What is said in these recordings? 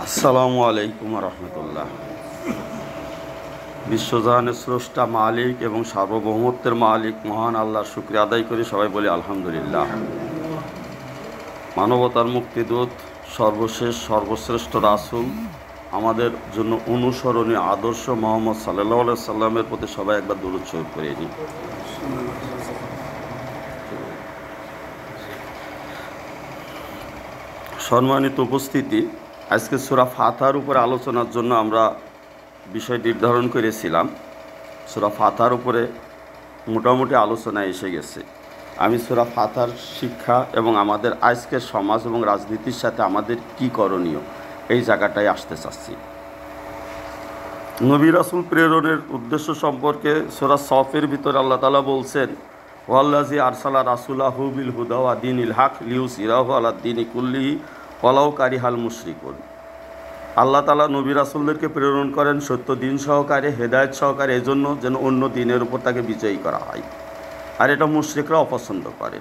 আসসালামু আলাইকুম রহমতুল্লাহ। বিশ্বজাহানের স্রষ্টা মালিক এবং সার্বভৌমত্বের মালিক মহান আল্লাহর শুকরিয়া আদায় করে সবাই বলি আলহামদুলিল্লাহ। মানবতার মুক্তিদূত, সর্বশেষ সর্বশ্রেষ্ঠ রাসূল, আমাদের জন্য অনুসরণীয় আদর্শ মোহাম্মদ সাল্লাল্লাহু আলাইহি সাল্লামের প্রতি সবাই একবার দুরূদ শরীফ পড়ে নিই। সম্মানিত উপস্থিতি, আজকে সূরা ফাতহার উপরে আলোচনার জন্য আমরা বিষয় নির্ধারণ করেছিলাম। সূরা ফাতহার উপরে মোটামুটি আলোচনা এসে গেছে। আমি সূরা ফাতহার শিক্ষা এবং আমাদের আজকের সমাজ এবং রাজনীতির সাথে আমাদের কি করণীয় এই জায়গাটায় আসতে চাচ্ছি। নবী রাসূল প্রেরণের উদ্দেশ্য সম্পর্কে সূরা সফের ভিতরে আল্লাহ তাআলা বলছেন, ওয়াল্লাযী আরসালা রাসূলাহু বিল হুদা ওয়া দীনিল হক লিইয়ুযহিরাহু আলাদ দীনি কুল্লিহি ওয়ালাউ কারিহাল মুশরিকুন। আল্লাহ তাআলা নবী রাসূলদেরকে প্রেরণ করেন সত্য দিন সহকারে, হেদায়েত সহকারে, এজন্য যেন অন্য দিনের উপর তাকে বিজয়ী করা হয়, আর এটা মুশরিকরা অপছন্দ করে।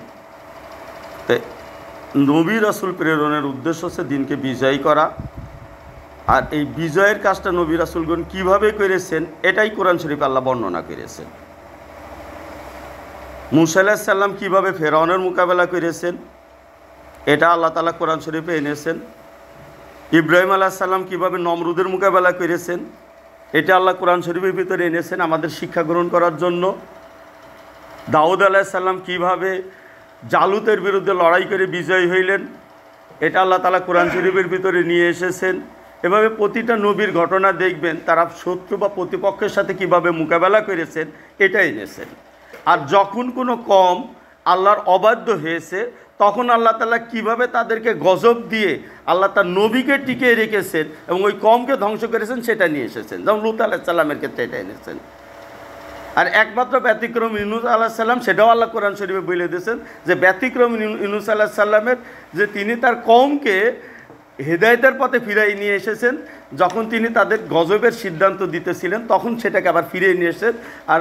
তাই নবী রাসূল প্রেরণের উদ্দেশ্য হচ্ছে দিনকে বিজয়ী করা, আর এই বিজয়ের কাজটা নবী রাসূলগণ কীভাবে করেছেন এটাই কোরআন শরীফে আল্লাহ বর্ণনা করেছেন। মূসা আলাইহিস সালাম কীভাবে ফেরাউনের মোকাবেলা করেছেন এটা আল্লাহ তাআলা কোরআন শরীফে এনেছেন। ইব্রাহিম আলাইহিস সালাম কীভাবে নমরুদের মোকাবেলা করেছেন এটা আল্লাহ কোরআন শরীফের ভিতরে এনেছেন আমাদের শিক্ষা গ্রহণ করার জন্য। দাউদ আলাইহিস সালাম কীভাবে জালুতের বিরুদ্ধে লড়াই করে বিজয়ী হইলেন এটা আল্লাহ তাআলা কোরআন শরীফের ভিতরে নিয়ে এসেছেন। এভাবে প্রতিটা নবীর ঘটনা দেখবেন তারা শত্রু বা প্রতিপক্ষের সাথে কীভাবে মোকাবেলা করেছেন এটা এনেছেন। আর যখন কোনো কম আল্লাহর অবাধ্য হয়েছে তখন আল্লাহ তাআলা কীভাবে তাদেরকে গজব দিয়ে আল্লাহ তার নবীকে টিকিয়ে রেখেছেন এবং ওই কমকে ধ্বংস করেছেন সেটা নিয়ে এসেছেন। যেমন লূত আলাইহিস সালামের ক্ষেত্রে এটা এনেছেন। আর একমাত্র ব্যতিক্রম ইউনূস আলাইহিস সালাম, সেটাও আল্লাহ কোরআন শরীফে বলে দিয়েছেন যে ব্যতিক্রম ইউনূস আলাইহিস সালামের, যে তিনি তার কওমকে হেদায়েতের পথে ফিরাই নিয়ে এসেছেন। যখন তিনি তাদের গজবের সিদ্ধান্ত দিতেছিলেন তখন সেটাকে আবার ফিরিয়ে নিয়ে এসেছেন, আর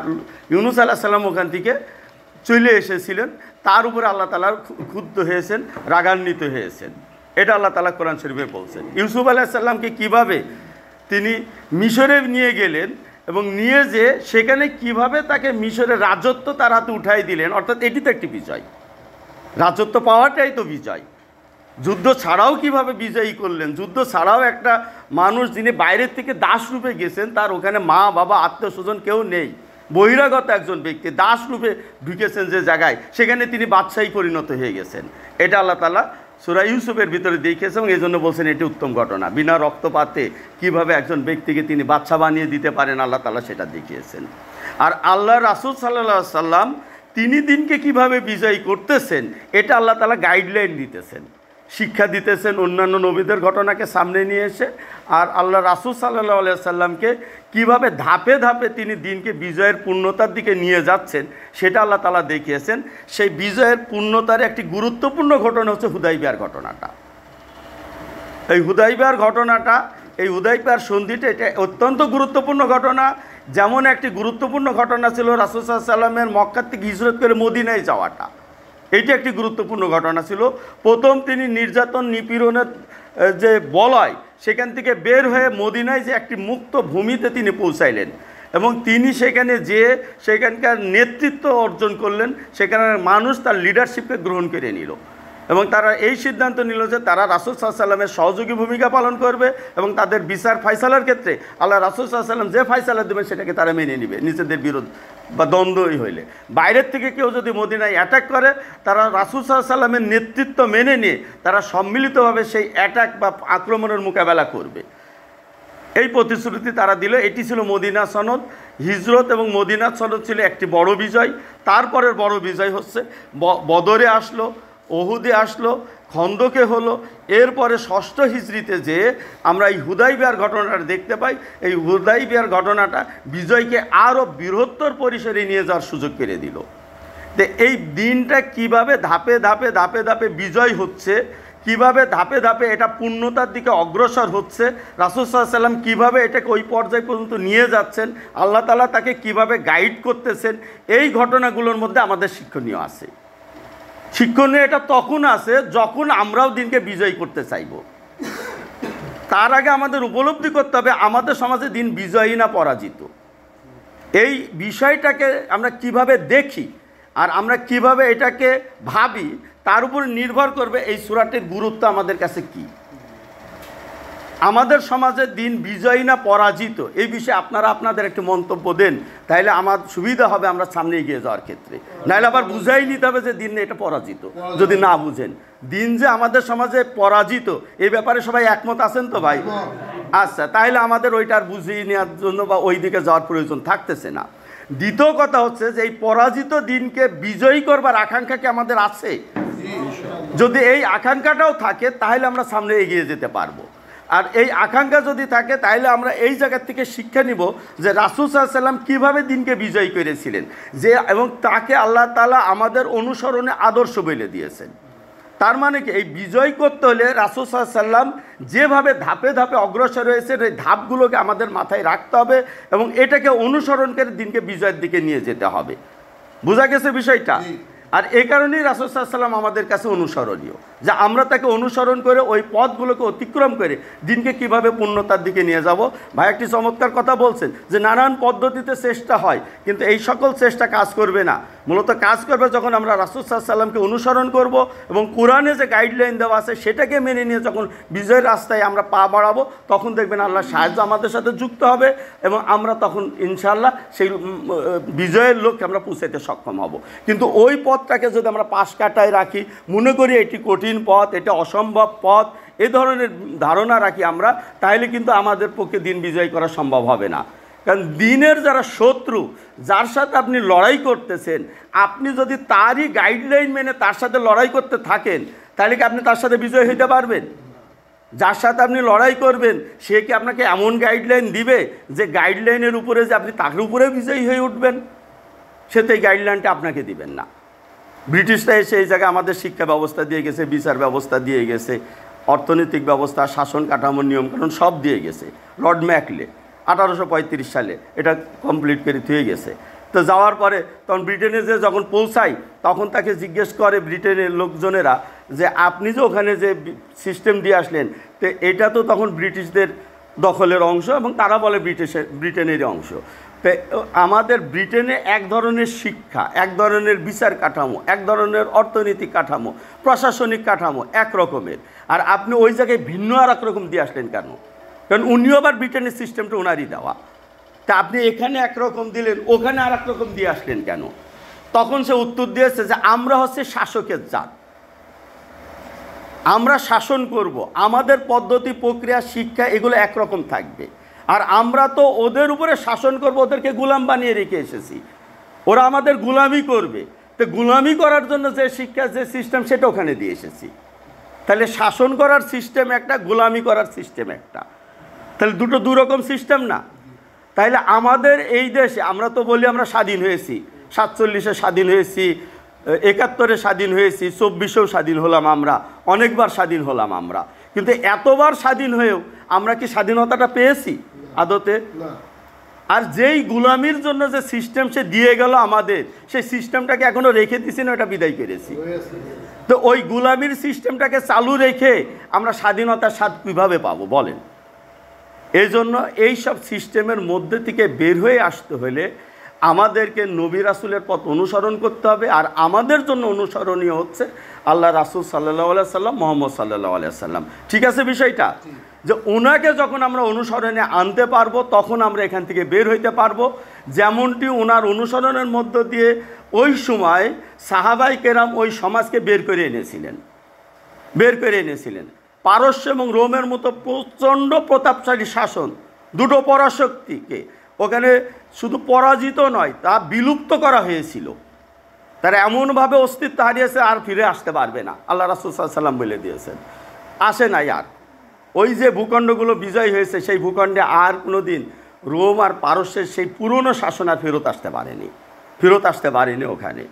ইউনূস আলাইহিস সালাম ওখান থেকে চলে এসেছিলেন, তার উপরে আল্লাহ তাআলা ক্ষুব্ধ হয়েছেন, রাগান্বিত হয়েছেন। এটা আল্লাহ তাআলা কোরআন শরীফে বলছেন। ইউসুফ আলাইহিস সালামকে কীভাবে তিনি মিশরে নিয়ে গেলেন এবং নিয়ে যে সেখানে কিভাবে তাকে মিশরের রাজত্ব তার হাতে উঠাই দিলেন, অর্থাৎ এটি তো একটি বিজয়। রাজত্ব পাওয়াটাই তো বিজয়। যুদ্ধ ছাড়াও কিভাবে বিজয়ী করলেন, যুদ্ধ ছাড়াও একটা মানুষ যিনি বাইরের থেকে দাস রূপে গেছেন, তার ওখানে মা বাবা আত্মীয় স্বজন কেউ নেই, বহিরাগত একজন ব্যক্তি দাস রূপে ঢুকেছেন যে জায়গায়, সেখানে তিনি বাদশাহী পরিণত হয়ে গেছেন। এটা আল্লাহ তাআলা সূরা ইউসুফের ভিতরে দেখিয়েছেন এবং এই জন্য বলছেন এটি উত্তম ঘটনা। বিনা রক্তপাতে কিভাবে একজন ব্যক্তিকে তিনি বাদশা বানিয়ে দিতে পারেন আল্লাহ তাআলা সেটা দেখিয়েছেন। আর আল্লাহ রাসূল সাল্লাল্লাহু আলাইহি সাল্লাম তিনি দিনকে কিভাবে বিজয়ী করতেছেন এটা আল্লাহ তাআলা গাইডলাইন দিতেছেন, শিক্ষা দিতেছেন অন্যান্য নবীদের ঘটনাকে সামনে নিয়ে এসে। আর আল্লাহ রাসূল সাল্লাল্লাহু আলাইহি সাল্লামকে কীভাবে ধাপে ধাপে তিনি দিনকে বিজয়ের পূর্ণতার দিকে নিয়ে যাচ্ছেন সেটা আল্লাহ তাআলা দেখিয়েছেন। সেই বিজয়ের পূর্ণতার একটি গুরুত্বপূর্ণ ঘটনা হচ্ছে হুদাইবিয়ার ঘটনাটা। এই হুদাইবিয়ার ঘটনাটা, এই হুদাইবিয়ার সন্ধিটা, এটা অত্যন্ত গুরুত্বপূর্ণ ঘটনা। যেমন একটি গুরুত্বপূর্ণ ঘটনা ছিল রাসূল সাল্লাল্লাহু আলাইহি সাল্লামের মক্কা থেকে হিজরত করে মদিনায় যাওয়াটা, এইটা একটি গুরুত্বপূর্ণ ঘটনা ছিল। প্রথম তিনি নির্যাতন নিপীড়নের যে বলয় সেখান থেকে বের হয়ে মদিনায় যে একটি মুক্ত ভূমিতে তিনি পৌঁছাইলেন এবং তিনি সেখানে যেয়ে সেখানকার নেতৃত্ব অর্জন করলেন, সেখানের মানুষ তার লিডারশিপকে গ্রহণ করে নিল এবং তারা এই সিদ্ধান্ত নিল যে তারা রাসূল সাল্লাল্লাহু আলাইহি সাল্লামের সহযোগী ভূমিকা পালন করবে এবং তাদের বিচার ফায়সালার ক্ষেত্রে আল্লাহ রাসূল সাল্লাল্লাহু আলাইহি সাল্লাম যে ফায়সালা দেবেন সেটাকে তারা মেনে নেবে নিজেদের বিরোধ বা দ্বন্দ্বই হইলে। বাইরের থেকে কেউ যদি মদিনায় অ্যাটাক করে তারা রাসূল সাল্লাল্লাহু আলাইহি সাল্লামের নেতৃত্ব মেনে নিয়ে তারা সম্মিলিতভাবে সেই অ্যাটাক বা আক্রমণের মোকাবেলা করবে, এই প্রতিশ্রুতি তারা দিল। এটি ছিল মদিনা সনদ। হিজরত এবং মদিনা সনদ ছিল একটি বড় বিজয়। তারপরের বড় বিজয় হচ্ছে বদরে আসলো, ওহুদে আসলো, খন্দকে হলো। এরপরে ষষ্ঠ হিজরিতে যে আমরা এই হুদাইবিয়ার ঘটনাটা দেখতে পাই, এই হুদাইবিয়ার ঘটনাটা বিজয়কে আরও বৃহত্তর পরিসরে নিয়ে যাওয়ার সুযোগ করে দিল। তো এই দিনটা কিভাবে ধাপে ধাপে ধাপে ধাপে বিজয় হচ্ছে, কিভাবে ধাপে ধাপে এটা পূর্ণতার দিকে অগ্রসর হচ্ছে, রাসূল সাল্লাল্লাহু আলাইহি সাল্লাম কীভাবে এটাকে ওই পর্যায় পর্যন্ত নিয়ে যাচ্ছেন, আল্লাহ তাআলা তাকে কিভাবে গাইড করতেছেন, এই ঘটনাগুলোর মধ্যে আমাদের শিক্ষণীয় আছে। শিক্ষণীয় এটা তখন আছে যখন আমরাও দিনকে বিজয় করতে চাইব। তার আগে আমাদের উপলব্ধি করতে হবে আমাদের সমাজে দিন বিজয়ী না পরাজিত। এই বিষয়টাকে আমরা কিভাবে দেখি আর আমরা কিভাবে এটাকে ভাবি তার উপর নির্ভর করবে এই সূরাটির গুরুত্ব আমাদের কাছে কি। আমাদের সমাজে দিন বিজয়ী না পরাজিত এই বিষয়ে আপনারা আপনাদের একটি মন্তব্য দেন, তাইলে আমার সুবিধা হবে আমরা সামনে এগিয়ে যাওয়ার ক্ষেত্রে। নাহলে আবার বুঝাই নিতে হবে যে দিন এটা পরাজিত, যদি না বুঝেন। দিন যে আমাদের সমাজে পরাজিত এই ব্যাপারে সবাই একমত আছেন তো ভাই? আচ্ছা, তাহলে আমাদের ওইটা আর বুঝিয়ে নেওয়ার জন্য বা ওই দিকে যাওয়ার প্রয়োজন থাকতেছে না। দ্বিতীয় কথা হচ্ছে যে এই পরাজিত দিনকে বিজয়ী করবার আকাঙ্ক্ষা কি আমাদের আছে? যদি এই আকাঙ্ক্ষাটাও থাকে তাহলে আমরা সামনে এগিয়ে যেতে পারবো। আর এই আকাঙ্ক্ষা যদি থাকে তাহলে আমরা এই জায়গা থেকে শিক্ষা নিব যে রাসূল সাল্লাল্লাহু আলাইহি ওয়াসাল্লাম কীভাবে দিনকে বিজয়ী করেছিলেন, যে এবং তাকে আল্লাহ তাআলা আমাদের অনুসরণে আদর্শ বলে দিয়েছেন। তার মানে কি, এই বিজয় করতে হলে রাসূল সাল্লাল্লাহু আলাইহি ওয়াসাল্লাম যেভাবে ধাপে ধাপে অগ্রসর হয়েছে এই ধাপগুলোকে আমাদের মাথায় রাখতে হবে এবং এটাকে অনুসরণ করে দিনকে বিজয়ের দিকে নিয়ে যেতে হবে। বোঝা গেছে বিষয়টা? আর এই কারণেই রাসূল সাল্লাল্লাহু আলাইহি ওয়াসাল্লাম আমাদের কাছে অনুসরণীয়, যে আমরা তাকে অনুসরণ করে ওই পথগুলোকে অতিক্রম করে দিনকে কিভাবে পূর্ণতার দিকে নিয়ে যাব। ভাই একটি চমৎকার কথা বলছেন যে নানান পদ্ধতিতে চেষ্টা হয়, কিন্তু এই সকল চেষ্টা কাজ করবে না। মূলত কাজ করবে যখন আমরা রাসূল সাল্লাল্লাহু আলাইহি ওয়াসাল্লামকে অনুসরণ করব এবং কোরআনে যে গাইডলাইন দেওয়া আছে সেটাকে মেনে নিয়ে যখন বিজয়ের রাস্তায় আমরা পা বাড়াবো, তখন দেখবেন আল্লাহর সাহায্য আমাদের সাথে যুক্ত হবে এবং আমরা তখন ইনশাআল্লাহ সেই বিজয়ের লক্ষ্যে আমরা পৌঁছাতে সক্ষম হব। কিন্তু ওই পথটাকে যদি আমরা পাশ কাটায় রাখি, মনে করি এটি কঠিন পথ, এটা অসম্ভব পথ, এই ধরনের ধারণা রাখি আমরা, তাহলে কিন্তু আমাদের পক্ষে দিন বিজয় করা সম্ভব হবে না। কারণ দিনের যারা শত্রু, যার সাথে আপনি লড়াই করতেছেন, আপনি যদি তারই গাইডলাইন মেনে তার সাথে লড়াই করতে থাকেন, তাহলে কি আপনি তার সাথে বিজয় হইতে পারবেন? যার সাথে আপনি লড়াই করবেন সে কি আপনাকে এমন গাইডলাইন দিবে যে গাইডলাইনের উপরে যে আপনি তার উপরে বিজয়ী হয়ে উঠবেন? সে তো এই গাইডলাইনটা আপনাকে দিবেন না। ব্রিটিশরা এসে এই জায়গায় আমাদের শিক্ষা ব্যবস্থা দিয়ে গেছে, বিচার ব্যবস্থা দিয়ে গেছে, অর্থনৈতিক ব্যবস্থা, শাসন কাঠামোর নিয়মকানুন সব দিয়ে গেছে। লর্ড ম্যাকলে 1835 সালে এটা কমপ্লিট করে দিয়ে গেছে। তো যাওয়ার পরে তখন ব্রিটেনে যে যখন পৌঁছাই তখন তাকে জিজ্ঞেস করে ব্রিটেনের লোকজনেরা যে আপনি যে ওখানে যে সিস্টেম দিয়ে আসলেন, তো এটা তো তখন ব্রিটিশদের দখলের অংশ এবং তারা বলে ব্রিটেনেরই অংশ। তো আমাদের ব্রিটেনে এক ধরনের শিক্ষা, এক ধরনের বিচার কাঠামো, এক ধরনের অর্থনৈতিক কাঠামো, প্রশাসনিক কাঠামো এক রকমের, আর আপনি ওই জায়গায় ভিন্ন আর এক রকম দিয়ে আসলেন কেন? কারণ উনিও আবার ব্রিটেনের সিস্টেমটা ওনারই দেওয়া, তা আপনি এখানে একরকম দিলেন, ওখানে আর এক রকম দিয়ে আসলেন কেন? তখন সে উত্তর দিয়েছে যে আমরা হচ্ছে শাসকের জাত, আমরা শাসন করব, আমাদের পদ্ধতি, প্রক্রিয়া, শিক্ষা এগুলো একরকম থাকবে, আর আমরা তো ওদের উপরে শাসন করব, ওদেরকে গোলাম বানিয়ে রেখে এসেছি, ওরা আমাদের গোলামি করবে। তো গোলামি করার জন্য যে শিক্ষা, যে সিস্টেম, সেটা ওখানে দিয়ে এসেছি। তাহলে শাসন করার সিস্টেম একটা, গোলামি করার সিস্টেম একটা, তাহলে দুটো দুরকম সিস্টেম না? তাইলে আমাদের এই দেশে আমরা তো বলি আমরা স্বাধীন হয়েছি, 47-এ স্বাধীন হয়েছি, 71-এ স্বাধীন হয়েছি, 24-এও স্বাধীন হলাম, আমরা অনেকবার স্বাধীন হলাম আমরা, কিন্তু এতবার স্বাধীন হয়েও আমরা কি স্বাধীনতাটা পেয়েছি আদতে? আর যেই গুলামির জন্য যে সিস্টেম সে দিয়ে গেল আমাদের, সেই সিস্টেমটাকে এখনো রেখে দিছি না, ওটা বিদায় করেছি। তো ওই গুলামির সিস্টেমটাকে চালু রেখে আমরা স্বাধীনতার স্বাদ কীভাবে পাবো বলেন? এই জন্য এইসব সিস্টেমের মধ্যে থেকে বের হয়ে আসতে হলে আমাদেরকে নবী রাসূলের পথ অনুসরণ করতে হবে। আর আমাদের জন্য অনুসরণীয় হচ্ছে আল্লাহ রাসূল সাল্লাল্লাহু আলাইহি সাল্লাম, মুহাম্মদ সাল্লাল্লাহু আলাইহি সাল্লাম। ঠিক আছে বিষয়টা? যে ওনাকে যখন আমরা অনুসরণে আনতে পারবো তখন আমরা এখান থেকে বের হইতে পারবো। যেমনটি ওনার অনুসরণের মধ্য দিয়ে ওই সময় সাহাবাই কেরাম ওই সমাজকে বের করে এনেছিলেন। পারস্য এবং রোমের মতো প্রচণ্ড প্রতাপশালী শাসন, দুটো পরাশক্তিকে ওখানে শুধু পরাজিত নয়, তা বিলুপ্ত করা হয়েছিল। তারা এমনভাবে অস্তিত্ব হারিয়েছে আর ফিরে আসতে পারবে না, আল্লাহ রাসূল সাল্লাল্লাহু আলাইহি সাল্লাম বলে দিয়েছেন। আসে নাই আর। ওই যে ভূখণ্ডগুলো বিজয় হয়েছে সেই ভূখণ্ডে আর কোনো দিন রোম আর পারস্যের সেই পুরনো শাসন আর ফেরত আসতে পারেনি ওখানে।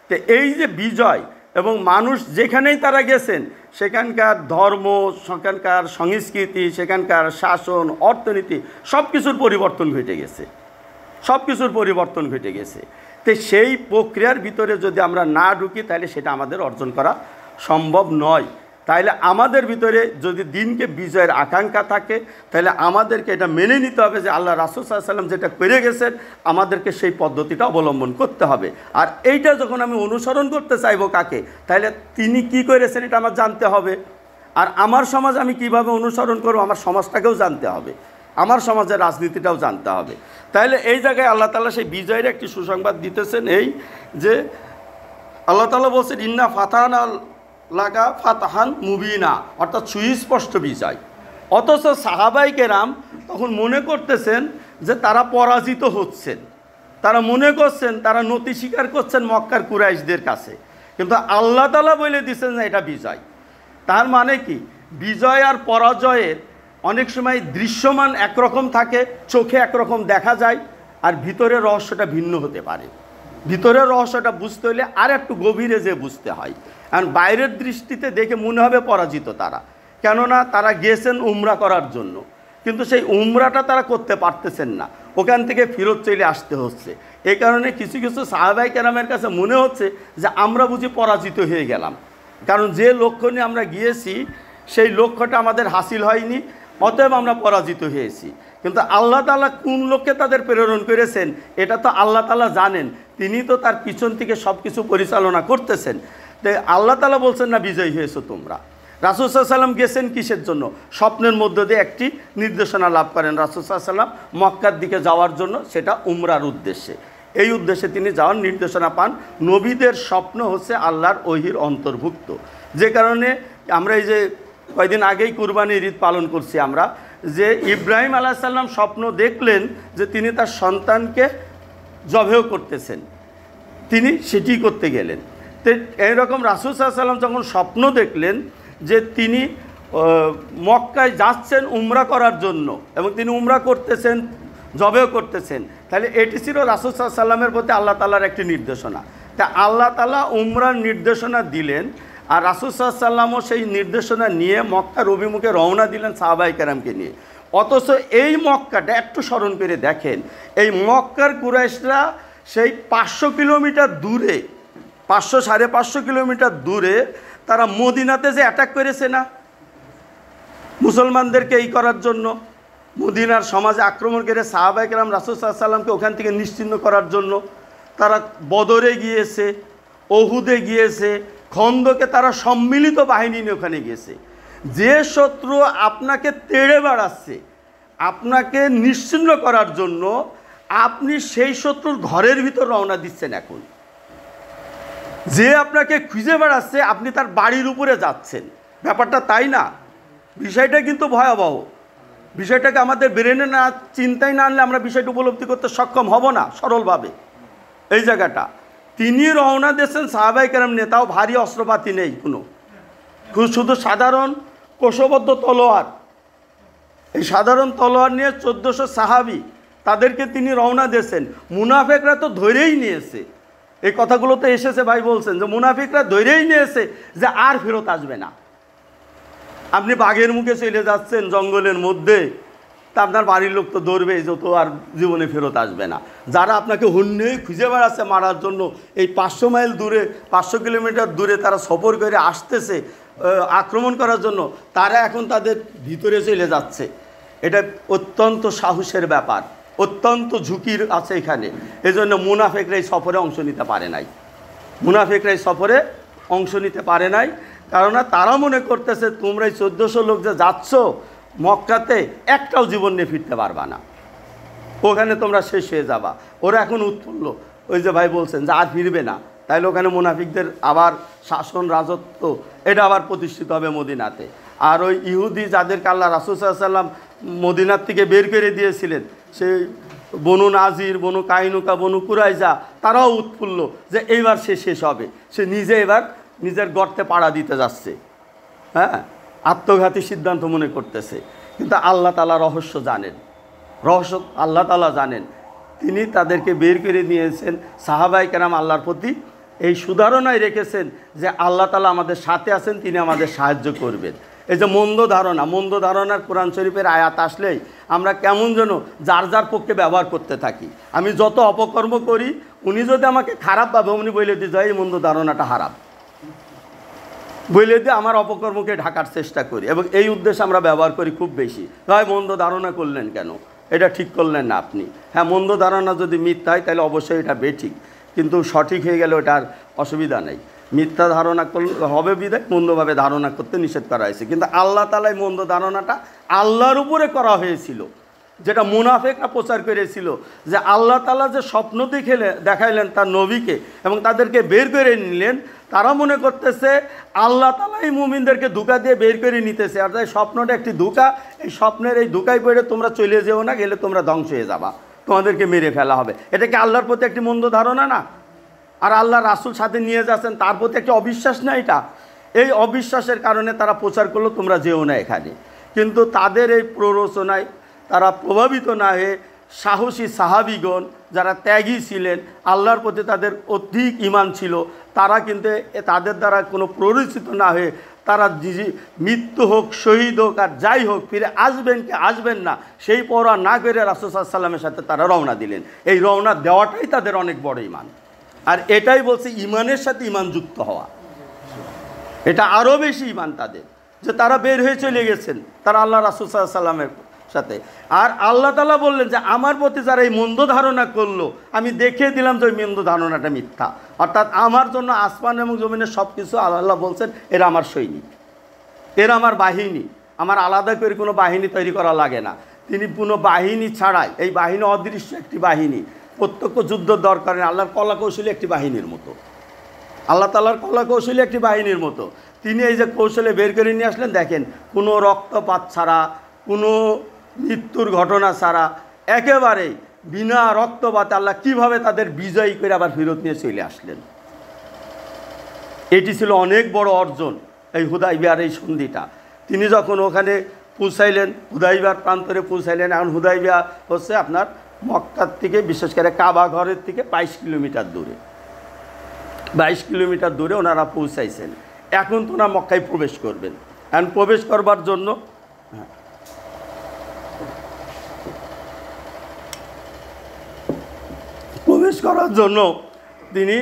তো এই যে বিজয় এবং মানুষ যেখানেই তারা গেছেন সেখানকার ধর্ম, সেখানকার সংস্কৃতি, সেখানকার শাসন, অর্থনীতি সব কিছুর পরিবর্তন ঘটে গেছে। তো সেই প্রক্রিয়ার ভিতরে যদি আমরা না ঢুকি তাহলে সেটা আমাদের অর্জন করা সম্ভব নয়। তাইলে আমাদের ভিতরে যদি দিনকে বিজয়ের আকাঙ্ক্ষা থাকে তাহলে আমাদেরকে এটা মেনে নিতে হবে যে আল্লাহ রাসূল সাল্লাল্লাহু আলাইহি ওয়াসাল্লাম যেটা করে গেছেন আমাদেরকে সেই পদ্ধতিটা অবলম্বন করতে হবে। আর এইটা যখন আমি অনুসরণ করতে চাইবো কাকে, তাহলে তিনি কি করেছেন এটা আমার জানতে হবে। আর আমার সমাজ আমি কিভাবে অনুসরণ করব, আমার সমাজটাকেও জানতে হবে, আমার সমাজের রাজনীতিটাও জানতে হবে। তাহলে এই জায়গায় আল্লাহ তাআলা সেই বিজয়ের একটি সুসংবাদ দিতেছেন, এই যে আল্লাহ তাআলা বলছেন ইন্না ফাতাহনা লাকা ফাতাহান মুবিনা, অর্থাৎ সুস্পষ্ট বিজয়। অথচ সাহাবায়ে কেরাম তখন মনে করতেছেন যে তারা পরাজিত হচ্ছেন, তারা মনে করছেন তারা নতি স্বীকার করছেন মক্কার কুরাইশদের কাছে, কিন্তু আল্লাহ তাআলা বলে দিচ্ছেন যে এটা বিজয়। তার মানে কি, বিজয় আর পরাজয়ের অনেক সময় দৃশ্যমান একরকম থাকে, চোখে একরকম দেখা যায়, আর ভিতরের রহস্যটা ভিন্ন হতে পারে। ভিতরের রহস্যটা বুঝতে হলে আর একটু গভীরে যে বুঝতে হয়। কারণ বাইরের দৃষ্টিতে দেখে মনে হবে পরাজিত তারা, কেননা তারা গিয়েছেন উমরা করার জন্য, কিন্তু সেই উমরাটা তারা করতে পারতেছেন না, ওখান থেকে ফেরত চলে আসতে হচ্ছে। এই কারণে কিছু কিছু সাহাবায়ে কেরামের কাছে মনে হচ্ছে যে আমরা বুঝি পরাজিত হয়ে গেলাম, কারণ যে লক্ষ্য নিয়ে আমরা গিয়েছি সেই লক্ষ্যটা আমাদের হাসিল হয়নি, অতএব আমরা পরাজিত হয়েছি। কিন্তু আল্লাহ তাআলা কোন লোককে তাদের প্রেরণ করেছেন এটা তো আল্লাহ তাআলা জানেন, তিনি তো তার পিছন থেকে সব কিছু পরিচালনা করতেছেন। তাই আল্লাহ তাআলা বলছেন না বিজয়ী হয়েছো তোমরা। রাসূল সাল্লাল্লাহু আলাইহি ওয়াসাল্লাম গেছেন কিসের জন্য? স্বপ্নের মধ্য দিয়ে একটি নির্দেশনা লাভ করেন রাসূল সাল্লাল্লাহু আলাইহি ওয়াসাল্লাম মক্কার দিকে যাওয়ার জন্য, সেটা উমরার উদ্দেশ্যে। এই উদ্দেশ্যে তিনি যাওয়ার নির্দেশনা পান। নবীদের স্বপ্ন হচ্ছে আল্লাহর ওহীর অন্তর্ভুক্ত, যে কারণে আমরা এই যে কয়েকদিন আগেই কুরবানির ঈদ পালন করছি আমরা, যে ইব্রাহিম আলাইহিস সালাম স্বপ্ন দেখলেন যে তিনি তার সন্তানকে জবেহ করতেছেন, তিনি সেটি করতে গেলেন। তো এইরকম রাসূল সাল্লাল্লাহু আলাইহি ওয়াসাল্লাম যখন স্বপ্ন দেখলেন যে তিনি মক্কায় যাচ্ছেন উমরা করার জন্য এবং তিনি উমরা করতেছেন, জবেহ করতেছেন, তাহলে এটি ছিল রাসূল সাল্লাল্লাহু আলাইহি ওয়াসাল্লামের প্রতি আল্লাহ তাআলার একটি নির্দেশনা। তা আল্লাহ তাআলা উমরার নির্দেশনা দিলেন, আর রাসূল সাল্লাল্লাহু আলাইহি ওয়াসাল্লামও সেই নির্দেশনা নিয়ে মক্কার অভিমুখে রওনা দিলেন সাহাবায়ে কেরামকে নিয়ে। অথচ এই মক্কাটা একটু স্মরণ করে দেখেন, এই মক্কার কুরাইশরা সেই 500 কিলোমিটার দূরে, 500-550 কিলোমিটার দূরে তারা মদিনাতে যে অ্যাটাক করেছে না মুসলমানদেরকে এই করার জন্য, মদিনার সমাজে আক্রমণ করে সাহাবায়ে কেরাম রাসূল সাল্লাল্লাহু আলাইহি ওয়াসাল্লামকে ওখান থেকে নিশ্চিহ্ন করার জন্য তারা বদরে গিয়েছে, ওহুদে গিয়েছে, খন্দকে তারা সম্মিলিত বাহিনী নিয়ে ওখানে গিয়েছে। যে শত্রু আপনাকে তেড়ে বেড়াচ্ছে, আপনাকে নিশ্চিহ্ন করার জন্য, আপনি সেই শত্রুর ঘরের ভিতর রওনা দিচ্ছেন। এখন যে আপনাকে খুঁজে বেড়াচ্ছে আপনি তার বাড়ির উপরে যাচ্ছেন, ব্যাপারটা তাই না? বিষয়টা কিন্তু ভয়াবহ। বিষয়টাকে আমাদের ব্রেনে না, চিন্তায় না আনলে আমরা বিষয়টা উপলব্ধি করতে সক্ষম হব না সরলভাবে। এই জায়গাটা তিনি রওনা দিয়েছেন সাহাবায়ে কেরাম নিয়ে, তাও ভারী অস্ত্রপাতি নেই কোনো, শুধু সাধারণ কোষবদ্ধ তলোয়ার। এই সাধারণ তলোয়ার নিয়ে 1400 সাহাবি, তাদেরকে তিনি রওনা দিয়েছেন। মুনাফিকরা তো ধরেই নিয়েছে, এই কথাগুলো তো এসেছে, ভাই বলছেন যে মুনাফিকরা ধরেই নিয়েছে যে আর ফেরত আসবে না। আপনি বাঘের মুখে চলে যাচ্ছেন জঙ্গলের মধ্যে, তা আপনার বাড়ির লোক তো ধরবে, যত আর জীবনে ফেরত আসবে না। যারা আপনাকে হুন্নে খুঁজে বেড়াচ্ছে মারার জন্য, এই 500 মাইল দূরে, 500 কিলোমিটার দূরে তারা সফর করে আসতেছে আক্রমণ করার জন্য, তারা এখন তাদের ভিতরে চলে যাচ্ছে। এটা অত্যন্ত সাহসের ব্যাপার, অত্যন্ত ঝুঁকির আছে এখানে। এজন্য মুনাফিকরা এই সফরে অংশ নিতে পারে নাই, মুনাফিকরা এই সফরে অংশ নিতে পারে নাই। কারণ তারা মনে করতেছে তোমরা এই 1400 লোক যে যাচ্ছ মক্কাতে, একটাও জীবন নিয়ে ফিরতে পারবা না, ওখানে তোমরা শেষ হয়ে যাবা। ওরা এখন উৎফুল্ল, ওই যে ভাই বলছেন যে আর ফিরবে না, তাইলে ওখানে মুনাফিকদের আবার শাসন রাজত্ব এটা আবার প্রতিষ্ঠিত হবে মদিনাতে। আর ওই ইহুদি যাদেরকে আল্লাহ রাসূল সাল্লাল্লাহু আলাইহি ওয়াসাল্লাম মদিনার থেকে বের করে দিয়েছিলেন, সেই বনু নাজির, বনু কাইনুকা, বনু কুরাইজা, তারাও উৎফুল্ল যে এইবার সে শেষ হবে, সে নিজে এবার নিজের গর্তে পাড়া দিতে যাচ্ছে। হ্যাঁ, আত্মঘাতী সিদ্ধান্ত মনে করতেছে। কিন্তু আল্লাহ তাআলা রহস্য জানেন, রহস্য আল্লাহ তাআলা জানেন। তিনি তাদেরকে বের করে নিয়েছেন। সাহাবায়ে কেরাম আল্লাহর প্রতি এই সুধারণায় রেখেছেন যে আল্লাহ তাআলা আমাদের সাথে আছেন, তিনি আমাদের সাহায্য করবেন। এই যে মন্দ ধারণার কোরআন শরীফের আয়াত আসলেই আমরা কেমন যেন যার যার পক্ষে ব্যবহার করতে থাকি। আমি যত অপকর্ম করি, উনি যদি আমাকে খারাপ ভাবে উনি বলে দিয়ে যায় এই মন্দ ধারণাটা হারাম, বলে দিয়ে আমার অপকর্মকে ঢাকার চেষ্টা করি, এবং এই উদ্দেশ্যে আমরা ব্যবহার করি খুব বেশি। হয় মন্দ ধারণা করলেন কেন, এটা ঠিক করলেন না আপনি। হ্যাঁ, মন্দ ধারণা যদি মিথ্যা হয় তাহলে অবশ্যই এটা বেঠিক, কিন্তু সঠিক হয়ে গেলে ওটার অসুবিধা নেই। মিথ্যা ধারণা করলে হবে বিধায় মন্দভাবে ধারণা করতে নিষেধ করা হয়েছে। কিন্তু আল্লাহ তাআলাই মন্দ ধারণাটা আল্লাহর উপরে করা হয়েছিল, যেটা মুনাফিকরা প্রচার করেছিল, যে আল্লাহ তাআলা যে স্বপ্ন দেখাইলেন তার নবীকে এবং তাদেরকে বের করে নিলেন, তারা মনে করতেছে আল্লাহ তাআলাই মুমিনদেরকে ধোঁকা দিয়ে বের করে নিতেছে, আর তাই স্বপ্নটা একটি ধোঁকা। এই স্বপ্নের এই ধোঁকায় পড়ে তোমরা চলে যেও না, গেলে তোমরা ধ্বংস হয়ে যাবা, তোমাদেরকে মেরে ফেলা হবে। এটা কি আল্লাহর প্রতি একটি মন্দ ধারণা না? আর আল্লাহ রাসূল সাথে নিয়ে যাচ্ছেন, তার প্রতি একটা অবিশ্বাস না এটা? এই অবিশ্বাসের কারণে তারা প্রচার করলো তোমরা যেও না এখানে। কিন্তু তাদের এই প্ররোচনায় তারা প্রভাবিত না হয়ে সাহসী সাহাবীগণ যারা ত্যাগী ছিলেন, আল্লাহর প্রতি তাদের অধিক ঈমান ছিল, তারা কিন্তু তাদের দ্বারা কোনো প্ররোচিত না হয়ে তারা মৃত্যু হোক, শহীদ হোক, আর যাই হোক, ফিরে আসবেন কি আসবেন না সেই পরোয়া না করে রাসূল সাল্লাল্লাহু আলাইহি ওয়াসাল্লামের সাথে তারা রওনা দিলেন। এই রওনা দেওয়াটাই তাদের অনেক বড় ঈমান, আর এটাই বলছে ঈমানের সাথে ঈমান যুক্ত হওয়া। এটা আরও বেশি ঈমান তাদের, যে তারা বের হয়ে চলে গেছেন তারা আল্লাহ রাসূল সাল্লাল্লাহু আলাইহি ওয়াসাল্লামের সাথে। আর আল্লাহ তাআলা বললেন যে আমার প্রতি যারা এই মন্দ ধারণা করলো, আমি দেখিয়ে দিলাম যে ওই মন্দ ধারণাটা মিথ্যা। অর্থাৎ আমার জন্য আসমান এবং জমিনের সব কিছু আল্লাহ বলছেন এরা আমার সৈনিক, এরা আমার বাহিনী, আমার আলাদা করে কোনো বাহিনী তৈরি করা লাগে না। তিনি কোনো বাহিনী ছাড়াই, এই বাহিনী অদৃশ্য একটি বাহিনী, প্রত্যক্ষ যুদ্ধ দরকার নেই, আল্লাহর কলা কৌশলী একটি বাহিনীর মতো, আল্লাহ তাআলার কলা কৌশলী একটি বাহিনীর মতো। তিনি এই যে কৌশলে বের করে নিয়ে আসলেন, দেখেন কোনো রক্তপাত ছাড়া, কোনো মৃত্যুর ঘটনা ছাড়া, একেবারেই বিনা রক্তপাতে আল্লাহ কীভাবে তাদের বিজয়ী করে আবার ফেরত নিয়ে চলে আসলেন। এটি ছিল অনেক বড় অর্জন, এই হুদাইবিয়ার এই সন্ধিটা। তিনি যখন ওখানে পৌঁছাইলেন, হুদাইবিয়ার প্রান্তরে পৌঁছাইলেন। এখন হুদাইবিয়া হচ্ছে আপনার মক্কার থেকে, বিশেষ করে কাবা ঘরের থেকে 22 কিলোমিটার দূরে, 22 কিলোমিটার দূরে ওনারা পৌঁছাইছেন। এখন তো ওনারা মক্কায় প্রবেশ করবেন। এখন প্রবেশ করবার জন্য তিনি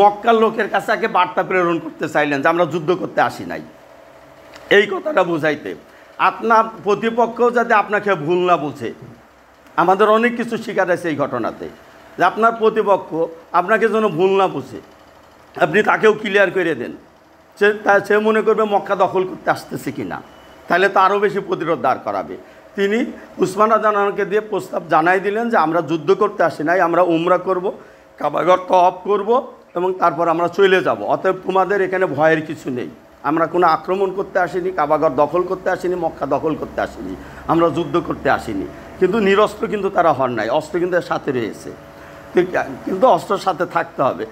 মক্কার লোকের কাছে আগে বার্তা প্রেরণ করতে চাইলেন যে আমরা যুদ্ধ করতে আসি নাই, এই কথাটা বুঝাইতে। আপনার প্রতিপক্ষ যাতে আপনাকে ভুল না বুঝে। আমাদের অনেক কিছু শিকার আছে এই ঘটনাতে, যে আপনার প্রতিপক্ষ আপনাকে যেন ভুল না বুঝে, আপনি তাকেও ক্লিয়ার করে দেন। সে মনে করবে মক্কা দখল করতে আসতেছে কিনা, তাহলে তো আরও বেশি প্রতিরোধ দাঁড় করাবে। তিনি উসমান রাদিয়াল্লাহু দিয়ে প্রস্তাব জানাই দিলেন যে আমরা যুদ্ধ করতে আসি নাই, আমরা উমরা করব, কাবাঘর তওয়াফ করব এবং তারপর আমরা চলে যাব। অতএব তোমাদের এখানে ভয়ের কিছু নেই, আমরা কোনো আক্রমণ করতে আসিনি, কাবাঘর দখল করতে আসিনি, মক্কা দখল করতে আসিনি, আমরা যুদ্ধ করতে আসিনি। কিন্তু নিরস্ত্র কিন্তু তারা হন নাই, অস্ত্র কিন্তু সাথে রয়েছে, কিন্তু অস্ত্রের সাথে থাকতে হবে।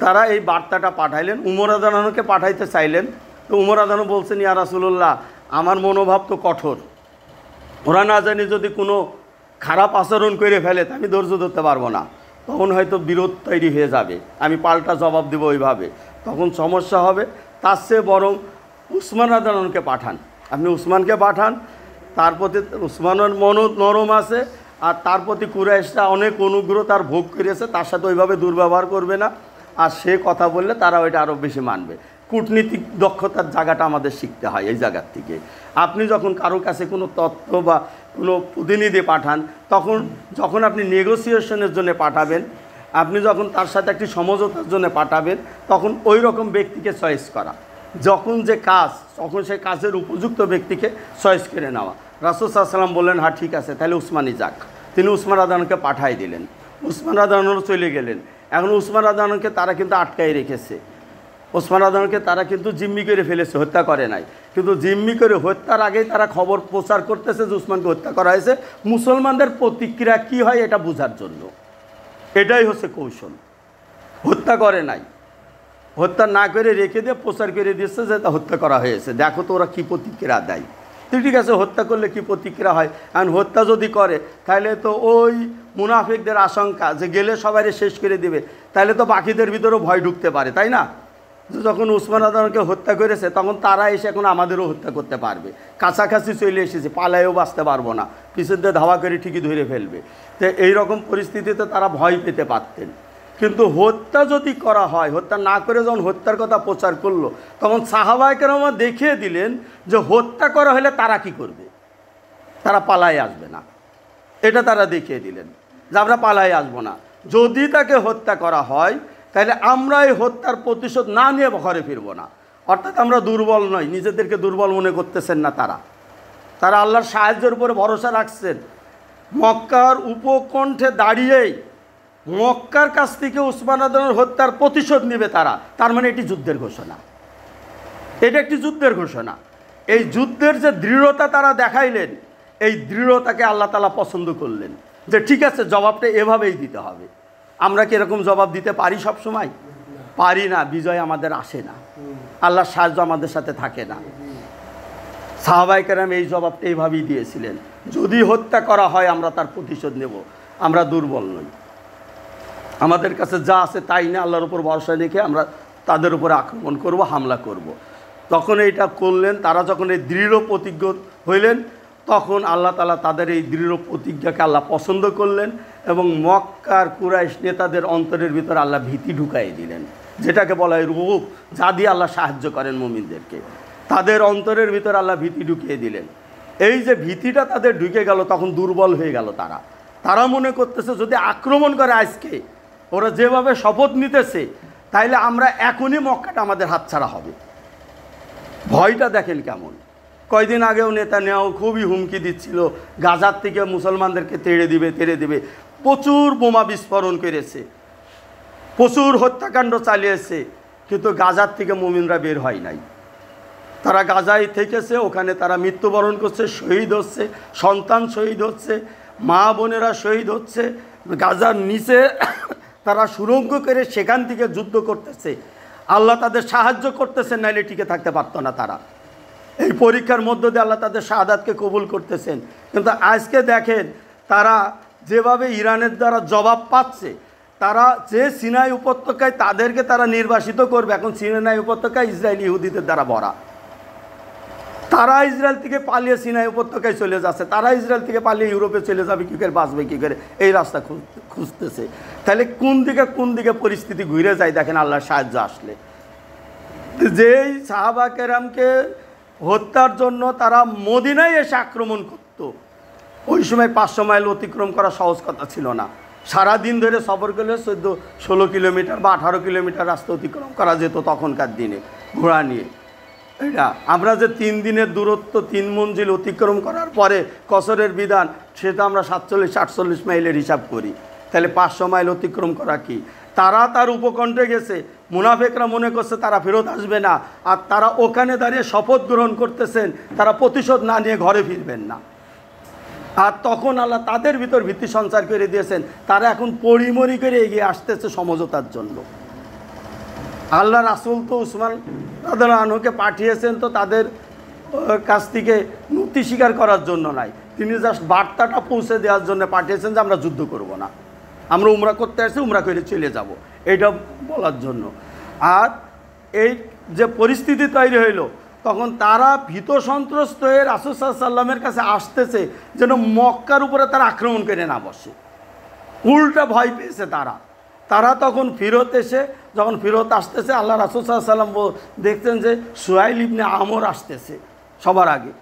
তারা এই বার্তাটা পাঠাইলেন, উমর রাদিয়াল্লাহুকে পাঠাইতে চাইলেন। তো উমর রাদিয়াল্লাহু বলছেন, ইয়া রাসূলুল্লাহ, আমার মনোভাব তো কঠোর, ওরা না জানি যদি কোনো খারাপ আচরণ করে ফেলে তা আমি ধৈর্য ধরতে পারবো না, তখন হয়তো বিরোধ তৈরি হয়ে যাবে, আমি পাল্টা জবাব দেবো ওইভাবে, তখন সমস্যা হবে। তার চেয়ে বরং উসমান রাদিয়াল্লাহুকে পাঠান, আপনি উসমানকে পাঠান, তার প্রতি উসমানের মন নরম আছে, আর তার প্রতি কুরাইশরা অনেক অনুগ্রহ তার ভোগ করেছে, তার সাথে ওইভাবে দুর্ব্যবহার করবে না, আর সে কথা বললে তারা ওইটা আরও বেশি মানবে। কূটনীতিক দক্ষতার জায়গাটা আমাদের শিখতে হয় এই জায়গার থেকে। আপনি যখন কারো কাছে কোনো তথ্য বা কোনো প্রতিনিধি পাঠান, যখন আপনি নেগোসিয়েশনের জন্য পাঠাবেন, আপনি যখন তার সাথে একটি সমঝোতার জন্য পাঠাবেন, তখন ওই রকম ব্যক্তিকে চয়েস করা, যখন যে কাজ, তখন সেই কাজের উপযুক্ত ব্যক্তিকে চয়েস করে নেওয়া। রাসূল সাল্লাল্লাহু আলাইহি ওয়াসাল্লাম বললেন, হ্যাঁ ঠিক আছে, তাহলে উসমানই যাক। তিনি উসমান রাদিয়াল্লাহুকে পাঠাই দিলেন। উসমান রাদিয়াল্লাহু চলে গেলেন। এখন উসমান রাদিয়াল্লাহুকে তারা কিন্তু আটকাই রেখেছে, ওসমান রাদিয়াল্লাহুকে তারা কিন্তু জিম্মি করে ফেলেছে, হত্যা করে নাই। কিন্তু জিম্মি করে হত্যার আগেই তারা খবর প্রচার করতেছে যে উসমানকে হত্যা করা হয়েছে, মুসলমানদের প্রতিক্রিয়া কী হয় এটা বোঝার জন্য। এটাই হচ্ছে কৌশল। হত্যা করে নাই, হত্যা না করে রেখে দিয়ে প্রচার করে দিচ্ছে যে হত্যা করা হয়েছে, দেখো তো ওরা কী প্রতিক্রিয়া দেয়। তো ঠিক আছে, হত্যা করলে কি প্রতিক্রিয়া হয়, আর হত্যা যদি করে তাহলে তো ওই মুনাফিকদের আশঙ্কা যে গেলে সবাই শেষ করে দিবে, তাহলে তো বাকিদের ভিতরেও ভয় ঢুকতে পারে, তাই না? যখন উসমান রাদিয়াল্লাহুকে হত্যা করেছে তখন তারা এসে এখন আমাদেরও হত্যা করতে পারবে, কাছাকাছি চলে এসেছে, পালায়ও বাঁচতে পারবো না, পিছন দিয়ে ধাওয়া করে ঠিকই ধরে ফেলবে। তো এইরকম পরিস্থিতিতে তারা ভয় পেতে পারতেন। কিন্তু হত্যা যদি করা হয়, হত্যা না করে যখন হত্যার কথা প্রচার করলো, তখন সাহাবায়ে কেরাম দেখিয়ে দিলেন যে হত্যা করা হলে তারা কি করবে, তারা পালায় আসবে না। এটা তারা দেখিয়ে দিলেন যে আমরা পালায় আসবো না। যদি তাকে হত্যা করা হয় তাহলে আমরা এই হত্যার প্রতিশোধ না নিয়ে ঘরে ফিরবো না। অর্থাৎ আমরা দুর্বল নই, নিজেদেরকে দুর্বল মনে করতেছেন না তারা। তারা আল্লাহর সাহায্যের উপরে ভরসা রাখছেন। মক্কার উপকণ্ঠে দাঁড়িয়েই মক্কার কাছ থেকে উসমান রাদিয়াল্লাহু হত্যার প্রতিশোধ নেবে তারা। তার মানে এটি যুদ্ধের ঘোষণা, এটা একটি যুদ্ধের ঘোষণা। এই যুদ্ধের যে দৃঢ়তা তারা দেখাইলেন, এই দৃঢ়তাকে আল্লাহ তাআলা পছন্দ করলেন যে ঠিক আছে, জবাবটা এভাবেই দিতে হবে। আমরা কি এরকম জবাব দিতে পারি সব সময়? পারি না, বিজয় আমাদের আসে না, আল্লাহর সাহায্য আমাদের সাথে থাকে না। সাহাবায়ে কেরাম এই জবাবটা এইভাবেই দিয়েছিলেন, যদি হত্যা করা হয় আমরা তার প্রতিশোধ নেব, আমরা দুর্বল নই, আমাদের কাছে যা আছে তাই না, আল্লাহর উপর ভরসা রেখে আমরা তাদের উপরে আক্রমণ করব, হামলা করব। তখন এইটা করলেন। তারা যখন এই দৃঢ় প্রতিজ্ঞ হইলেন, তখন আল্লাহ তাআলা তাদের এই দৃঢ় প্রতিজ্ঞাকে আল্লাহ পছন্দ করলেন এবং মক্কার কুরাইশ নেতাদের অন্তরের ভিতরে আল্লাহ ভীতি ঢুকাই দিলেন, যেটাকে বলা হয় রূপ, যা দিয়ে আল্লাহ সাহায্য করেন মুমিনদেরকে। তাদের অন্তরের ভিতরে আল্লাহ ভীতি ঢুকিয়ে দিলেন। এই যে ভীতিটা তাদের ঢুকে গেল, তখন দুর্বল হয়ে গেল তারা মনে করতেছে যদি আক্রমণ করে আজকে, ওরা যেভাবে শপথ নিতেছে, তাইলে আমরা এখনই মক্কাটা আমাদের হাতছাড়া হবে। ভয়টা দেখেন কেমন। কয়দিন আগেও নেতানিয়াহু খুবই হুমকি দিচ্ছিল, গাজার থেকে মুসলমানদেরকে তেড়ে দিবে। প্রচুর বোমা বিস্ফোরণ করেছে, প্রচুর হত্যাকাণ্ড চালিয়েছে, কিন্তু গাজার থেকে মুমিনরা বের হয় নাই। তারা গাজায় থেকেছে, ওখানে তারা মৃত্যুবরণ করছে, শহীদ হচ্ছে, সন্তান শহীদ হচ্ছে, মা বোনেরা শহীদ হচ্ছে। গাজার নিচে তারা সুড়ঙ্গ করে সেখান থেকে যুদ্ধ করতেছে। আল্লাহ তাদের সাহায্য করতেছেন, নাইলে টিকে থাকতে পারতো না তারা। এই পরীক্ষার মধ্য দিয়ে আল্লাহ তাদের শাহাদাতকে কবুল করতেছেন। কিন্তু আজকে দেখেন তারা যেভাবে ইরানের দ্বারা জবাব পাচ্ছে, তারা যে সিনাই উপত্যকায় তাদেরকে তারা নির্বাসিত করবে, এখন সিনাই উপত্যকায় ইসরায়েলি ইহুদিদের দ্বারা ভরা। তারা ইসরায়েল থেকে পালিয়ে সিনাই উপত্যকায় চলে যাচ্ছে, তারা ইসরায়েল থেকে পালিয়ে ইউরোপে চলে যাবে কী করে, বাঁচবে কী করে, এই রাস্তা খুঁজতেছে। তাহলে কোন দিকে পরিস্থিতি ঘুরে যায় দেখেন আল্লাহর সাহায্য আসলে। যেই সাহাবা কেরামকে হত্যার জন্য তারা মদিনায় এসে আক্রমণ করত, ওই সময় 500 মাইল অতিক্রম করা সহজ কথা ছিল না। সারাদিন ধরে সফর করলে 14-16 কিলোমিটার বা 18 কিলোমিটার রাস্তা অতিক্রম করা যেত তখনকার দিনে ঘোড়া নিয়ে। এটা আমরা যে 3 দিনের দূরত্ব 3 মঞ্জিল অতিক্রম করার পরে কসরের বিধান, সেটা আমরা 47-48 মাইলের হিসাব করি। তাহলে 500 মাইল অতিক্রম করা কি? তারা তার উপকণ্ঠে গেছে, মুনাফেকরা মনে করছে তারা ফেরত আসবে না, আর তারা ওখানে দাঁড়িয়ে শপথ গ্রহণ করতেছেন তারা প্রতিশোধ না নিয়ে ঘরে ফিরবেন না। আর তখন আল্লাহ তাদের ভিতর ভীতি সঞ্চার করে দিয়েছেন, তারা এখন পরিমরি করে এগিয়ে আসতেছে সমঝোতার জন্য। আল্লাহ রাসূল তো উসমান রাদিয়াল্লাহু আনহুকে পাঠিয়েছেন তো তাদের কাছ থেকে নতি স্বীকার করার জন্য নাই, তিনি জাস্ট বার্তাটা পৌঁছে দেওয়ার জন্য পাঠিয়েছেন যে আমরা যুদ্ধ করব না, আমরা উমরা করতে আসছি, উমরা করে চলে যাব, এইটা বলার জন্য। আর এই যে পরিস্থিতি তৈরি হইল, তখন তারা ভীত সন্ত্রস্ত হয়ে রাসূল সাল্লাল্লাহু আলাইহি ওয়াসাল্লামের কাছে আসতেছে যেন মক্কার উপরে তারা আক্রমণ করে না বসে। উল্টা ভয় পেয়েছে তারা তখন যখন ফিরত আসতেছে, আল্লাহ রাসূল সাল্লাল্লাহু আলাইহি ওয়াসাল্লাম দেখতেন যে সুহাইল ইবনে আমর আসতেছে সবার আগে।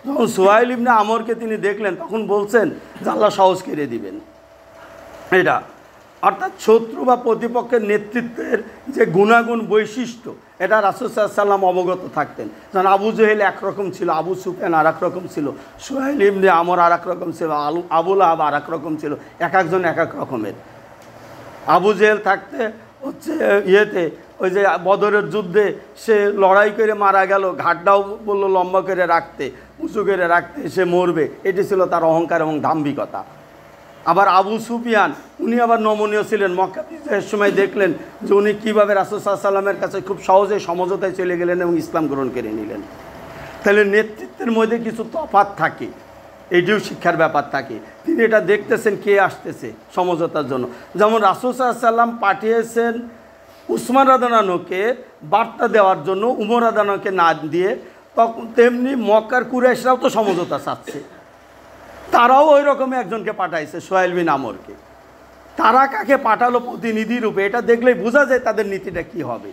যখন সুহাইল ইবনে আমরকে তিনি দেখলেন, তখন বলছেন যে আল্লাহ সহজ করে দিবেন। এটা অর্থাৎ শত্রু বা প্রতিপক্ষের নেতৃত্বের যে গুণাগুণ বৈশিষ্ট্য, এটা রাসূল সাল্লাল্লাহু আলাইহি ওয়াসাল্লাম অবগত থাকতেন। যেমন আবু জেহেল একরকম ছিল, আবু সুফিয়ান আর এক রকম ছিল, সুহাইল ইবনে আমর আর এক রকম ছিল, আবু লাহাব আর এক রকম ছিল, এক একজন এক এক রকমের। আবু জেহেল থাকতে হচ্ছে ওই যে বদরের যুদ্ধে সে লড়াই করে মারা গেল, ঘাটটাও বললো লম্বা করে রাখতে, উঁচু করে রাখতে, সে মরবে, এটি ছিল তার অহংকার এবং দাম্ভিকতা। আবার আবু সুফিয়ান, উনি আবার নমনীয় ছিলেন। মক্কা বিজয়ের সময় দেখলেন যে উনি কীভাবে রাসূল সাল্লাল্লাহু আলাইহি ওয়াসাল্লামের কাছে খুব সহজে সমঝোতায় চলে গেলেন এবং ইসলাম গ্রহণ করে নিলেন। তাহলে নেতৃত্বের মধ্যে কিছু তফাৎ থাকে, এটিও শিক্ষার ব্যাপার থাকে। তিনি এটা দেখতেছেন কে আসতেছে সমঝোতার জন্য। যেমন রাসূল সাল্লাল্লাহু আলাইহি ওয়াসাল্লাম পাঠিয়েছেন উসমান রাদিয়াল্লাহু আনহুকে বার্তা দেওয়ার জন্য, উমর রাদিয়াল্লাহু আনহুকে না দিয়ে, তখন তেমনি মক্কার কুরাইশরাও তো সমঝোতা চাচ্ছে, তারাও ওই রকমই একজনকে পাঠাইছে, সুহাইল বিন আমরকে। তারা কাকে পাঠালো প্রতিনিধি রূপে, এটা দেখলেই বোঝা যায় তাদের নীতিটা কি হবে,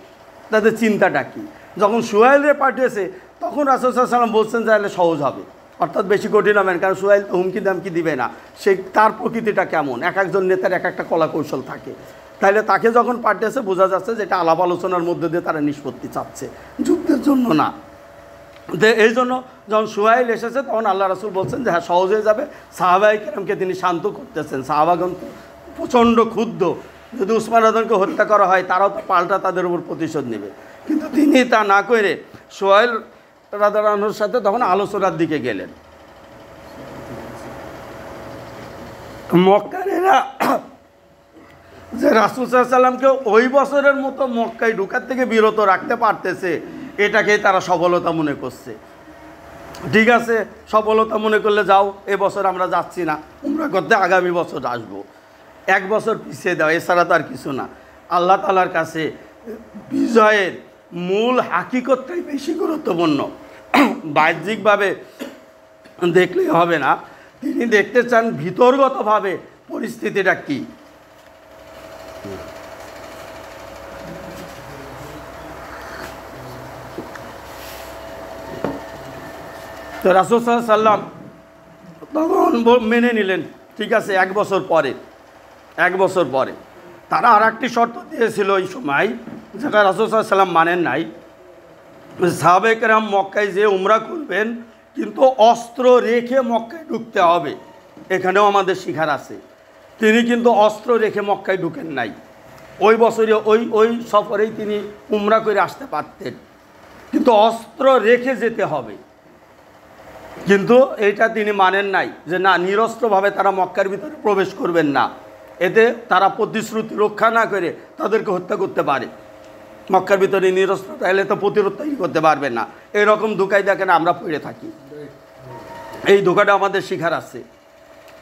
তাদের চিন্তাটা কি। যখন সুহাইলরে পাঠিয়েছে তখন রাসূল সাল্লাল্লাহু আলাইহি ওয়াসাল্লাম বলছেন যে সহজ হবে, অর্থাৎ বেশি কঠিন হবে না, কারণ সুহাইল তো হুমকি দামকি দিবে না, সে তার প্রকৃতিটা কেমন, এক একজন নেতার এক একটা কলা কৌশল থাকে। তাইলে তাকে যখন পাঠিয়েছে বোঝা যাচ্ছে যে এটা আলাপ আলোচনার মধ্যে দিয়ে তারা নিষ্পত্তি চাচ্ছে, যুদ্ধের জন্য না। এই জন্য যখন সুহাইল এসেছে তখন আল্লাহ রাসূল বলছেন যে হ্যাঁ সহজ হয়ে যাবে। সাহাবায়ে কেরামকে তিনি শান্ত করতেছেন, সাহাবাগণ প্রচণ্ড ক্ষুব্ধ, যদি উসমান রাদিয়াল্লাহু আনহুকে হত্যা করা হয় তারাও তো পাল্টা তাদের উপর প্রতিশোধ নেবে, কিন্তু তিনি তা না করে সুহাইল রাদিয়াল্লাহু আনহুর সাথে তখন আলোচনার দিকে গেলেন। মক্কার এরা যে রাসূল সাল্লাল্লাহু আলাইহি ওয়াসাল্লামকে ওই বছরের মতো মক্কায় ঢোকার থেকে বিরত রাখতে পারতেছে, এটাকেই তারা সফলতা মনে করছে। ঠিক আছে, সফলতা মনে করলে যাও, এবছর আমরা যাচ্ছি না উমরা করতে, আগামী বছর আসবো, এক বছর পিছিয়ে দাও, এছাড়া তো আর কিছু না। আল্লাহ তাআলার কাছে বিজয়ের মূল হাকিকতটাই বেশি গুরুত্বপূর্ণ, বাহ্যিকভাবে দেখলেই হবে না, তিনি দেখতে চান ভিতরগতভাবে পরিস্থিতিটা কী। তো রাসূল সাল্লাল্লাহু আলাইহি ওয়াসাল্লাম তখন মেনে নিলেন, ঠিক আছে এক বছর পরে তারা আর একটি শর্ত দিয়েছিল ওই সময়, যেটা রাসূল সাল্লাল্লাহু আলাইহি ওয়াসাল্লাম মানেন নাই। সাহাবায়ে কেরাম মক্কায় যে উমরা করবেন, কিন্তু অস্ত্র রেখে মক্কায় ঢুকতে হবে, এখানেও আমাদের শিখার আছে। তিনি কিন্তু অস্ত্র রেখে মক্কায় ঢুকেন নাই, ওই বছরে ওই সফরেই তিনি উমরা করে আসতে পারতেন, কিন্তু অস্ত্র রেখে যেতে হবে। কিন্তু এইটা তিনি মানেন নাই, যে না নিরস্ত্রভাবে তারা মক্কার ভিতরে প্রবেশ করবেন না, এতে তারা প্রতিশ্রুতি রক্ষা না করে তাদেরকে হত্যা করতে পারে। মক্কার ভিতরে নিরস্ত্র তাহলে তো প্রতিরোধ তৈরি করতে পারবেন না, এরকম ধোঁকায় দেখেন আমরা পড়ে থাকি। এই ধোঁকাটা আমাদের শিখার আছে।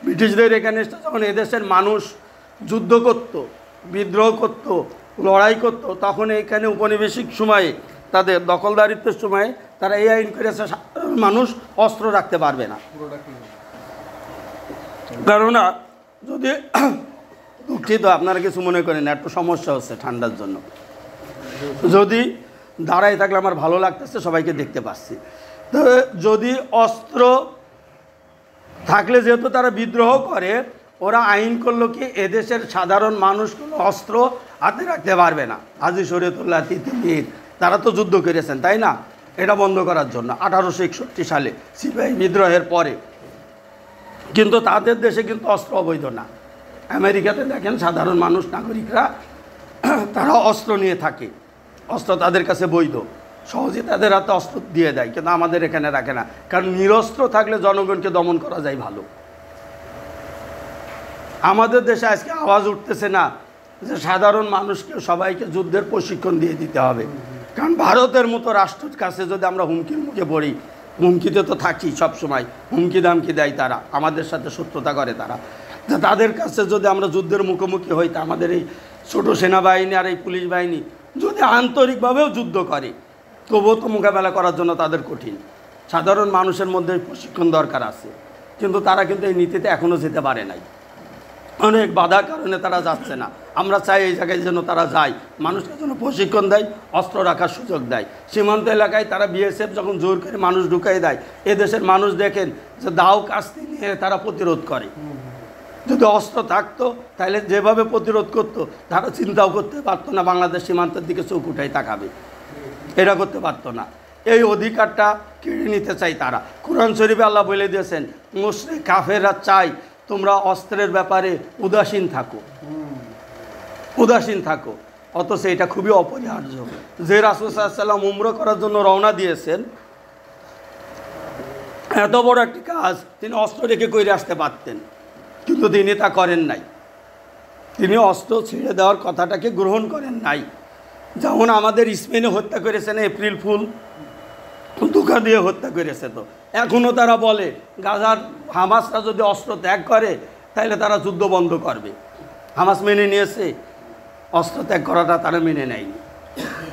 ব্রিটিশদের এখানে যখন এদেশের মানুষ যুদ্ধ করত, বিদ্রোহ করত, লড়াই করত, তখন এখানে উপনিবেশিক সময়ে তাদের দখলদারিত্বের সময়ে তারা এই আইন করেছে মানুষ অস্ত্র রাখতে পারবে না। কেননা যদি দুঃখিত আপনারা কিছু মনে করেন, একটু সমস্যা হচ্ছে ঠান্ডার জন্য, যদি দাঁড়াই থাকলে আমার ভালো লাগতেছে, সবাইকে দেখতে পাচ্ছি। তো যদি অস্ত্র থাকলে, যেহেতু তারা বিদ্রোহ করে, ওরা আইন করলো কি এদেশের সাধারণ মানুষ কোনো অস্ত্র হাতে রাখতে পারবে না। হাজী শরীয়তুল্লাহ তিতুমির তারা তো যুদ্ধ করেছেন, তাই না? এটা বন্ধ করার জন্য 1861 সালে সিপাহী বিদ্রোহের পরে। কিন্তু তাদের দেশে কিন্তু অস্ত্র অবৈধ না। আমেরিকাতে দেখেন সাধারণ মানুষ, নাগরিকরা তারা অস্ত্র নিয়ে থাকে, অস্ত্র তাদের কাছে বৈধ, সহজে তাদের হাতে অস্ত্র দিয়ে দেয়, কিন্তু আমাদের এখানে রাখে না, কারণ নিরস্ত্র থাকলে জনগণকে দমন করা যায় ভালো। আমাদের দেশে আজকে আওয়াজ উঠতেছে না যে সাধারণ মানুষকে সবাইকে যুদ্ধের প্রশিক্ষণ দিয়ে দিতে হবে, কারণ ভারতের মতো রাষ্ট্রের কাছে যদি আমরা হুমকির মুখে পড়ি, হুমকিতে তো থাকি সবসময়, হুমকি দামকি দেয় তারা, আমাদের সাথে শত্রুতা করে তারা, তাদের কাছে যদি আমরা যুদ্ধের মুখোমুখি হই, তা আমাদের এই ছোটো সেনাবাহিনী আর এই পুলিশ বাহিনী যদি আন্তরিকভাবেও যুদ্ধ করে, তবুও তো মোকাবেলা করার জন্য তাদের কঠিন। সাধারণ মানুষের মধ্যে প্রশিক্ষণ দরকার আছে, কিন্তু তারা কিন্তু এই নীতিতে এখনও যেতে পারে নাই, অনেক বাধার কারণে তারা যাচ্ছে না। আমরা চাই এই জায়গায় যেন তারা যায়, মানুষকে যেন প্রশিক্ষণ দেয়, অস্ত্র রাখার সুযোগ দেয়। সীমান্ত এলাকায় তারা বিএসএফ যখন জোর করে মানুষ ঢুকাই দেয়, এদেশের মানুষ দেখেন যে দাও কাস্তি নিয়ে তারা প্রতিরোধ করে। যদি অস্ত্র থাকতো তাহলে যেভাবে প্রতিরোধ করতো, তারা চিন্তাও করতে পারতো না বাংলাদেশ সীমান্তের দিকে চোখ উঠাই তাকাবে, এটা করতে পারতো না। এই অধিকারটা কেড়ে নিতে চাই তারা। কোরআন শরীফে আল্লাহ বলে দিয়েছেন, মুশরিক কাফেররা চাই তোমরা অস্ত্রের ব্যাপারে উদাসীন থাকো, অথচ এটা খুবই অপরিহার্য। যে রাসূল সাল্লাল্লাহু আলাইহি ওয়াসাল্লাম উমরা করার জন্য রওনা দিয়েছেন, এত বড় একটি কাজ তিনি অস্ত্র রেখে করে আসতে পারতেন, কিন্তু তিনি তা করেন নাই। তিনি অস্ত্র ছেড়ে দেওয়ার কথাটাকে গ্রহণ করেন নাই। যেমন আমাদের স্পেনে হত্যা করেছেন এপ্রিল ফুল, ধোঁকা দিয়ে হত্যা করেছে। তো এখনও তারা বলে গাজার হামাসরা যদি অস্ত্র ত্যাগ করে তাহলে তারা যুদ্ধ বন্ধ করবে। হামাস মেনে নিয়েছে, অস্ত্র ত্যাগ করাটা তারা মেনে নেয়নি,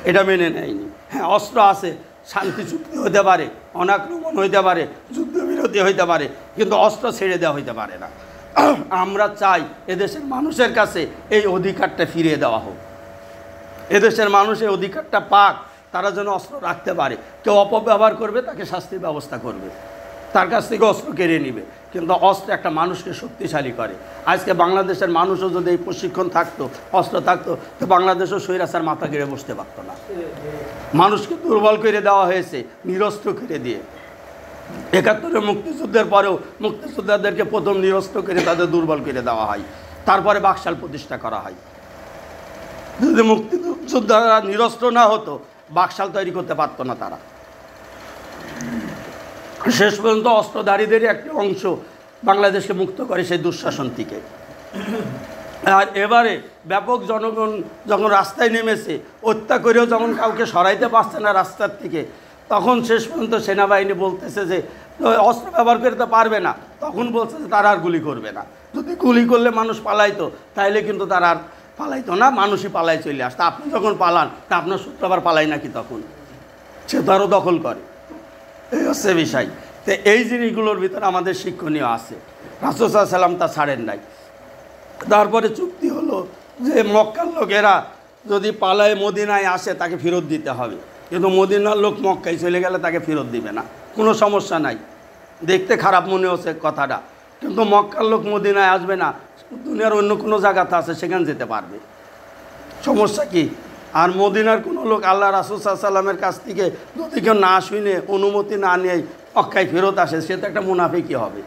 এটা মেনে নেয়নি। হ্যাঁ, অস্ত্র আছে, শান্তি চুক্তি হতে পারে, অনাক্রমণ হইতে পারে, যুদ্ধবিরতি হইতে পারে, কিন্তু অস্ত্র ছেড়ে দেওয়া হইতে পারে না। আমরা চাই এদেশের মানুষের কাছে এই অধিকারটা ফিরিয়ে দেওয়া হোক, এদেশের মানুষ এই অধিকারটা পাক, তারা যেন অস্ত্র রাখতে পারে। কেউ অপব্যবহার করবে তাকে শাস্তির ব্যবস্থা করবে, তার কাছ থেকে অস্ত্র কেড়ে নিবে, কিন্তু অস্ত্র একটা মানুষকে শক্তিশালী করে। আজকে বাংলাদেশের মানুষও যদি এই প্রশিক্ষণ থাকতো, অস্ত্র থাকতো, তো বাংলাদেশও স্বৈরাচার মাথা গেড়ে বসতে পারতো না। মানুষকে দুর্বল করে দেওয়া হয়েছে নিরস্ত্র করে দিয়ে। ৭১ মুক্তিযুদ্ধের পরেও মুক্তিযোদ্ধাদেরকে প্রথম নিরস্ত্র করে তাদের দুর্বল করে দেওয়া হয়, তারপরে বাকশাল প্রতিষ্ঠা করা হয়। যদি মুক্তিযোদ্ধারা নিরস্ত্র না হতো, বাকশাল তৈরি করতে পারতো না তারা। শেষ পর্যন্ত অস্ত্রধারীদেরই একটি অংশ বাংলাদেশকে মুক্ত করে সেই দুঃশাসন থেকে। আর এবারে ব্যাপক জনগণ যখন রাস্তায় নেমেছে, হত্যা করেও যখন কাউকে সরাইতে পারছে না রাস্তার থেকে, তখন শেষ পর্যন্ত সেনাবাহিনী বলতেছে যে অস্ত্র ব্যবহার করতে পারবে না, তখন বলছে যে তারা আর গুলি করবে না। যদি গুলি করলে মানুষ পালাইতো, তাইলে কিন্তু তারা আর পালাইতো না, মানুষই পালাই চলে আসতো। আপনি যখন পালান, তা আপনার শত্রু আবার পালাই নাকি? তখন সে তো আরও দখল করে। এই হচ্ছে বিষয়। তো এই জিনিসগুলোর ভিতরে আমাদের শিক্ষণীয় আছে। রাসূল সাল্লাল্লাহু আলাইহি ওয়াসাল্লাম তা ছাড়েন নাই। তারপরে চুক্তি হলো যে মক্কার লোকেরা যদি পালায় মদিনায় আসে তাকে ফেরত দিতে হবে, কিন্তু মদিনার লোক মক্কায় চলে গেলে তাকে ফেরত দিবে না, কোনো সমস্যা নাই। দেখতে খারাপ মনে হচ্ছে কথাটা, কিন্তু মক্কার লোক মদিনায় আসবে না, দুনিয়ার অন্য কোনো জায়গাতে আছে সেখানে যেতে পারবে, সমস্যা কি? আর মদিনার কোনো লোক আল্লাহ রাসূল সাল্লাল্লাহু আলাইহি ওয়াসাল্লামের কাছ থেকে যদি কেউ না শুনে, অনুমতি না নিয়ে মক্কায় ফেরত আসে, সে তো একটা মুনাফিকই হবে,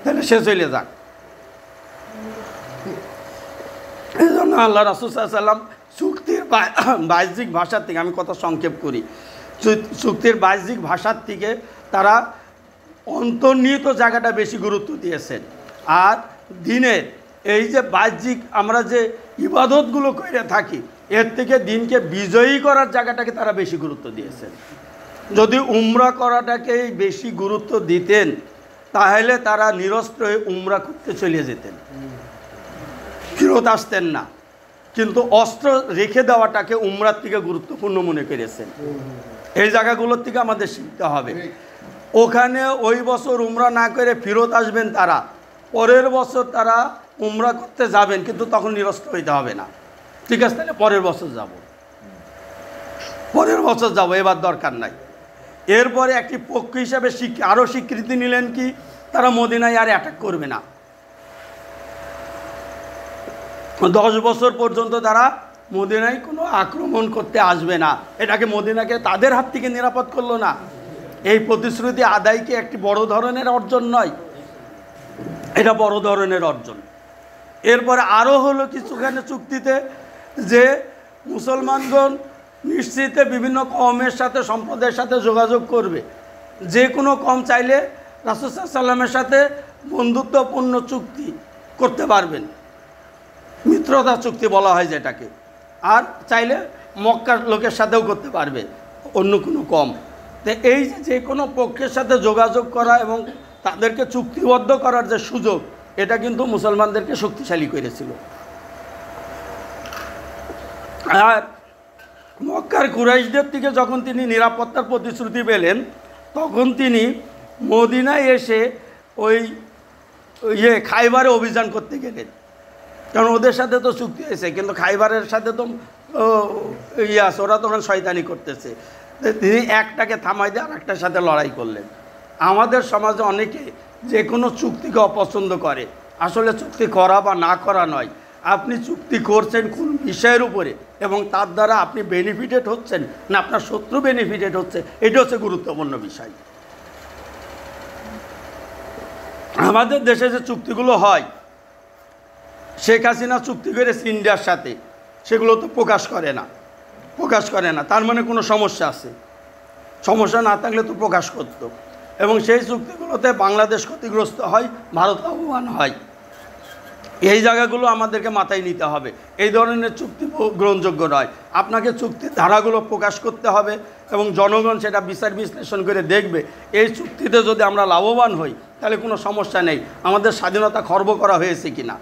তাহলে সে চলে যাক। এই জন্য আল্লাহ রাসূল সাল্লাল্লাহু আলাইহি ওয়াসাল্লাম চুক্তির বাহ্যিক ভাষার থেকে, আমি কথা সংক্ষেপ করি, চুক্তির বাহ্যিক ভাষার থেকে তারা অন্তর্নিহিত জায়গাটা বেশি গুরুত্ব দিয়েছেন। আর দিনের এই যে বাহ্যিক আমরা যে ইবাদতগুলো করে থাকি, এর থেকে দিনকে বিজয়ী করার জায়গাটাকে তারা বেশি গুরুত্ব দিয়েছেন। যদি উমরা করাটাকেই বেশি গুরুত্ব দিতেন, তাহলে তারা নিরস্ত্র হয়ে উমরা করতে চলে যেতেন, ফেরত আসতেন না। কিন্তু অস্ত্র রেখে দেওয়াটাকে উমরার থেকে গুরুত্বপূর্ণ মনে করেছেন। এই জায়গাগুলোর থেকে আমাদের শিখতে হবে। ওখানে ওই বছর উমরা না করে ফেরত আসবেন তারা, পরের বছর তারা উমরা করতে যাবেন, কিন্তু তখন নিরস্ত্র হইতে হবে না। ঠিক আছে, তাহলে পরের বছর যাব, এবার দরকার নাই। এরপরে একটি পক্ষ হিসাবে আরও স্বীকৃতি নিলেন কি, তারা মদিনায় আর অ্যাটাক করবে না। 10 বছর পর্যন্ত তারা মদিনায় কোনো আক্রমণ করতে আসবে না। এটাকে মদিনাকে তাদের হাত থেকে নিরাপদ করলো না। এই প্রতিশ্রুতি আদায়কে একটি বড় ধরনের অর্জন নয়, এটা বড় ধরনের অর্জন। এরপরে আরও হলো কিছুখানে চুক্তিতে যে মুসলমানগণ নিশ্চিতে বিভিন্ন কওমের সাথে, সম্প্রদায়ের সাথে যোগাযোগ করবে। যে কোনো কওম চাইলে রাসূল সাল্লাল্লাহু আলাইহি ওয়াসাল্লামের সাথে বন্ধুত্বপূর্ণ চুক্তি করতে পারবেন, মিত্রতা চুক্তি বলা হয় যেটাকে। আর চাইলে মক্কার লোকের সাথেও করতে পারবে, অন্য কোনো কম। তো এই যে কোনো পক্ষের সাথে যোগাযোগ করা এবং তাদেরকে চুক্তিবদ্ধ করার যে সুযোগ, এটা কিন্তু মুসলমানদেরকে শক্তিশালী করেছিল। আর মক্কার কুরাইশদের থেকে যখন তিনি নিরাপত্তার প্রতিশ্রুতি পেলেন, তখন তিনি মদিনায় এসে ওই খাইবারে অভিযান করতে গেলেন। কারণ ওদের সাথে তো চুক্তি হয়েছে, কিন্তু খাইবারের সাথে তো ওরা তখন শয়তানি করতেছে। তিনি একটাকে থামাই দিয়ে আর একটার সাথে লড়াই করলেন। আমাদের সমাজে অনেকে যে কোনো চুক্তিকে অপছন্দ করে। আসলে চুক্তি করা বা না করা নয়, আপনি চুক্তি করছেন কোন বিষয়ের উপরে এবং তার দ্বারা আপনি বেনিফিটেড হচ্ছেন না আপনার শত্রু বেনিফিটেড হচ্ছে, এটা হচ্ছে গুরুত্বপূর্ণ বিষয়। আমাদের দেশে যে চুক্তিগুলো হয়, শেখ হাসিনা চুক্তি করেছে ইন্ডিয়ার সাথে, সেগুলো তো প্রকাশ করে না। তার মানে কোনো সমস্যা আছে, সমস্যা না থাকলে তো প্রকাশ করত। এবং সেই চুক্তিগুলোতে বাংলাদেশ ক্ষতিগ্রস্ত হয়, ভারত লাভবান হয়। এই জায়গাগুলো আমাদেরকে মাথায় নিতে হবে। এই ধরনের চুক্তি গ্রহণযোগ্য নয়। আপনাকে চুক্তির ধারাগুলো প্রকাশ করতে হবে এবং জনগণ সেটা বিচার বিশ্লেষণ করে দেখবে এই চুক্তিতে যদি আমরা লাভবান হই তাহলে কোনো সমস্যা নেই, আমাদের স্বাধীনতা খর্ব করা হয়েছে কিনা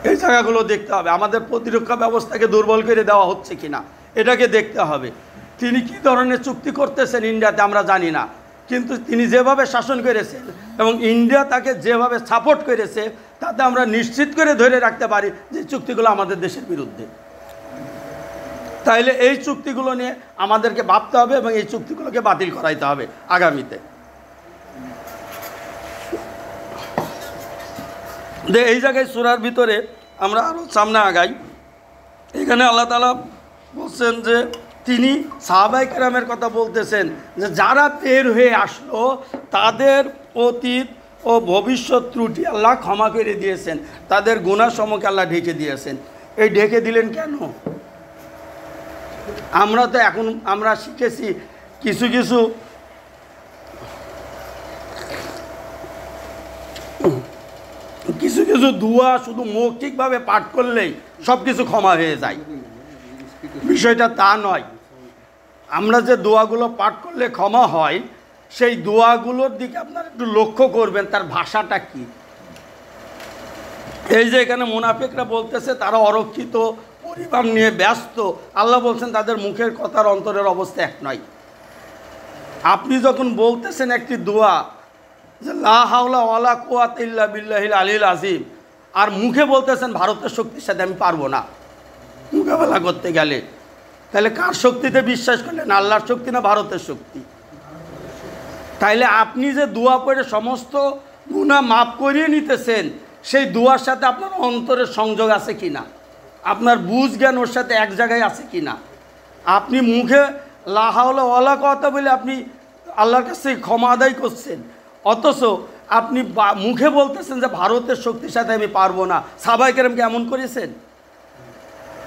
এই জায়গাগুলো দেখতে হবে। আমাদের প্রতিরক্ষা ব্যবস্থাকে দুর্বল করে দেওয়া হচ্ছে কিনা এটাকে দেখতে হবে। তিনি কী ধরনের চুক্তি করতেছেন ইন্ডিয়াতে আমরা জানি না, কিন্তু তিনি যেভাবে শাসন করেছেন এবং ইন্ডিয়া তাকে যেভাবে সাপোর্ট করেছে তাতে আমরা নিশ্চিত করে ধরে রাখতে পারি যে চুক্তিগুলো আমাদের দেশের বিরুদ্ধে। তাইলে এই চুক্তিগুলো নিয়ে আমাদেরকে ভাবতে হবে এবং এই চুক্তিগুলোকে বাতিল করাইতে হবে আগামীতে। এই জায়গায় সূরার ভিতরে আমরা আরও সামনে আগাই। এখানে আল্লাহ তাআলা বলছেন যে তিনি সাহাবায়ে কেরামের কথা বলতেছেন যে যারা বের হয়ে আসলো তাদের অতীত ও ভবিষ্যৎ ত্রুটি আল্লাহ ক্ষমা করে দিয়েছেন, তাদের গুনাহ সমূহকে আল্লাহ ঢেকে দিয়েছেন। এই ঢেকে দিলেন কেন? আমরা তো এখন আমরা শিখেছি কিছু কিছু কিছু কিছু দোয়া শুধু মৌখিকভাবে পাঠ করলেই সব কিছু ক্ষমা হয়ে যায়। বিষয়টা তা নয়। আমরা যে দোয়াগুলো পাঠ করলে ক্ষমা হয়, সেই দোয়াগুলোর দিকে আপনারা একটু লক্ষ্য করবেন তার ভাষাটা কি। এই যে এখানে মুনাফিকরা বলতেছে তারা অরক্ষিত পরিবার নিয়ে ব্যস্ত, আল্লাহ বলছেন তাদের মুখের কথার অন্তরের অবস্থা এক নয়। আপনি যখন বলতেছেন একটি দোয়া যে লা হাওলা ওয়ালা কুওয়াতা ইল্লা বিল্লাহিল আলিয়্যিল আযীম, আর মুখে বলতেছেন ভারতের শক্তির সাথে আমি পারবো না মোকাবেলা করতে গেলে, তাহলে কার শক্তিতে বিশ্বাস করলেন? আল্লাহর শক্তি না ভারতের শক্তি? তাইলে আপনি যে দোয়া পড়ে সমস্ত গুনাহ মাফ করিয়ে নিতেছেন, সেই দোয়ার সাথে আপনার অন্তরের সংযোগ আছে কি না? আপনার বুঝ জ্ঞান ওর সাথে এক জায়গায় আছে কি না? আপনি মুখে লা হাওলা ওয়ালা কুওয়াতা বলে আপনি আল্লাহর কাছে ক্ষমা আদায় করছেন, অথচ আপনি মুখে বলতেছেন যে ভারতের শক্তির সাথে আমি পারবো না। সাহাবায়ে কেরাম এমন করেছেন?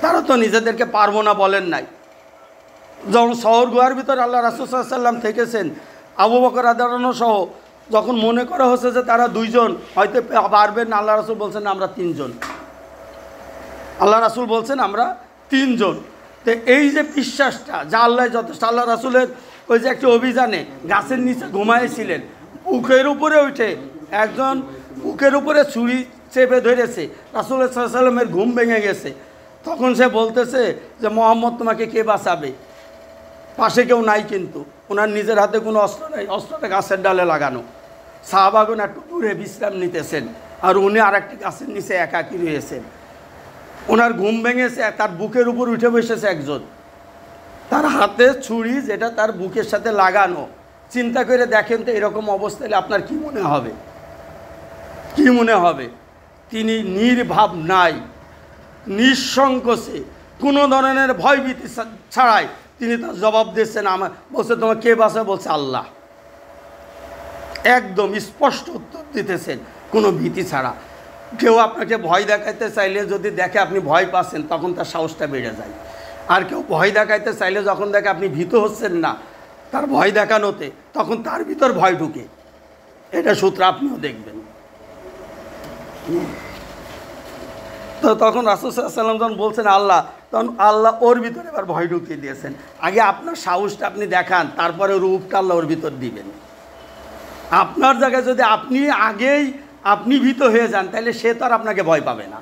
তারা তো নিজেদেরকে পারবো না বলেন নাই। যখন শহর গুহার ভিতরে আল্লাহ রাসূল সাল্লাল্লাহু আলাইহি ওয়াসাল্লাম থেকেছেন, আবু বকর রাদিয়াল্লাহু সহ যখন মনে করা হচ্ছে যে তারা দুইজন হয়তো পারবেন না, আল্লাহ রাসূল বলছেন আমরা তিনজন। আল্লাহ রাসূল বলছেন আমরা তিনজন। তো এই যে বিশ্বাসটা যা আল্লাহ যথেষ্ট। আল্লাহ রাসূলের ওই যে একটি অভিযানে গাছের নিচে ঘুমাইছিলেন, বুকের উপরে উঠে একজন বুকের উপরে ছুরি চেপে ধরেছে, রাসূল সাল্লাল্লাহু আলাইহি ওয়াসাল্লামের ঘুম ভেঙে গেছে। তখন সে বলতেছে যে মুহাম্মদ তোমাকে কে বাঁচাবে? পাশে কেউ নাই, কিন্তু ওনার নিজের হাতে কোনো অস্ত্র নেই, অস্ত্রটা গাছের ডালে লাগানো। সাহাবাগণ একটু দূরে বিশ্রাম নিতেছেন আর উনি আর একটি গাছের নিচে একাকী রয়েছেন। ওনার ঘুম ভেঙেছে, তার বুকের উপর উঠে বসেছে একজন, তার হাতে ছুরি যেটা তার বুকের সাথে লাগানো। চিন্তা করে দেখেন তো এরকম অবস্থায় আপনার কি মনে হবে? কি মনে হবে? তিনি নির্ভাব নাই, নিঃসংকোচে কোনো ধরনের ভয়ভীতি ছাড়াই তিনি তার জবাব দিচ্ছেন। আমার বলছে তোমার কে বাঁচাবে? বলছে আল্লাহ। একদম স্পষ্ট উত্তর দিতেছেন কোনো ভীতি ছাড়া। কেউ আপনাকে ভয় দেখাইতে চাইলে যদি দেখে আপনি ভয় পাচ্ছেন, তখন তার সাহসটা বেড়ে যায়। আর কেউ ভয় দেখাইতে চাইলে যখন দেখে আপনি ভীত হচ্ছেন না তার ভয় দেখানোতে, তখন তার ভিতর ভয় ঢুকে। এটা সূত্র আপনিও দেখবেন। তো তখন রাসূল সাল্লাল্লাহু আলাইহি ওয়াসাল্লাম যখন বলছেন আল্লাহ, তখন আল্লাহ ওর ভিতরে এবার ভয় ঢুকিয়ে দিয়েছেন। আগে আপনার সাহসটা আপনি দেখান, তারপরে রূপটা আল্লাহ ওর ভিতর দিবেন। আপনার জায়গায় যদি আপনি আগেই আপনি ভীত হয়ে যান, তাহলে সে তো আর আপনাকে ভয় পাবে না।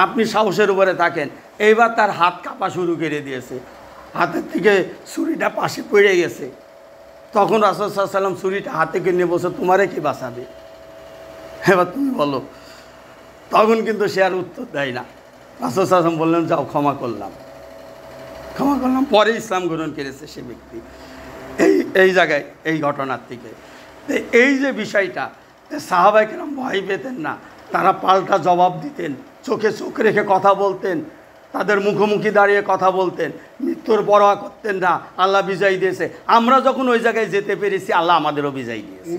আপনি সাহসের উপরে থাকেন। এইবার তার হাত কাঁপা শুরু করে দিয়েছে, হাতের থেকে ছুরিটা পাশে পড়ে গেছে। তখন রাসূল সাল্লাল্লাহু আলাইহি ওয়াসাল্লাম ছুরিটা হাতে নিয়ে বলছে তোমারে কি বাঁচাবে? এবার তুমি বলো। তখন কিন্তু সে আর উত্তর দেয় না। রাসূল সাল্লাল্লাহু আলাইহি ওয়াসাল্লাম বললেন যাও ক্ষমা করলাম, ক্ষমা করলাম। পরে ইসলাম গ্রহণ করেছে সে ব্যক্তি এই জায়গায়, এই ঘটনার থেকে। এই যে বিষয়টা, সাহাবায়ে কেরাম ভয় পেতেন না, তারা পাল্টা জবাব দিতেন, চোখে চোখ রেখে কথা বলতেন, তাদের মুখোমুখি দাঁড়িয়ে কথা বলতেন, মৃত্যুর পরোয়া করতেন না। আল্লাহ বিজয় দিয়েছে। আমরা যখন ওই জায়গায় যেতে পেরেছি, আল্লাহ আমাদেরও বিজয় দিয়েছে।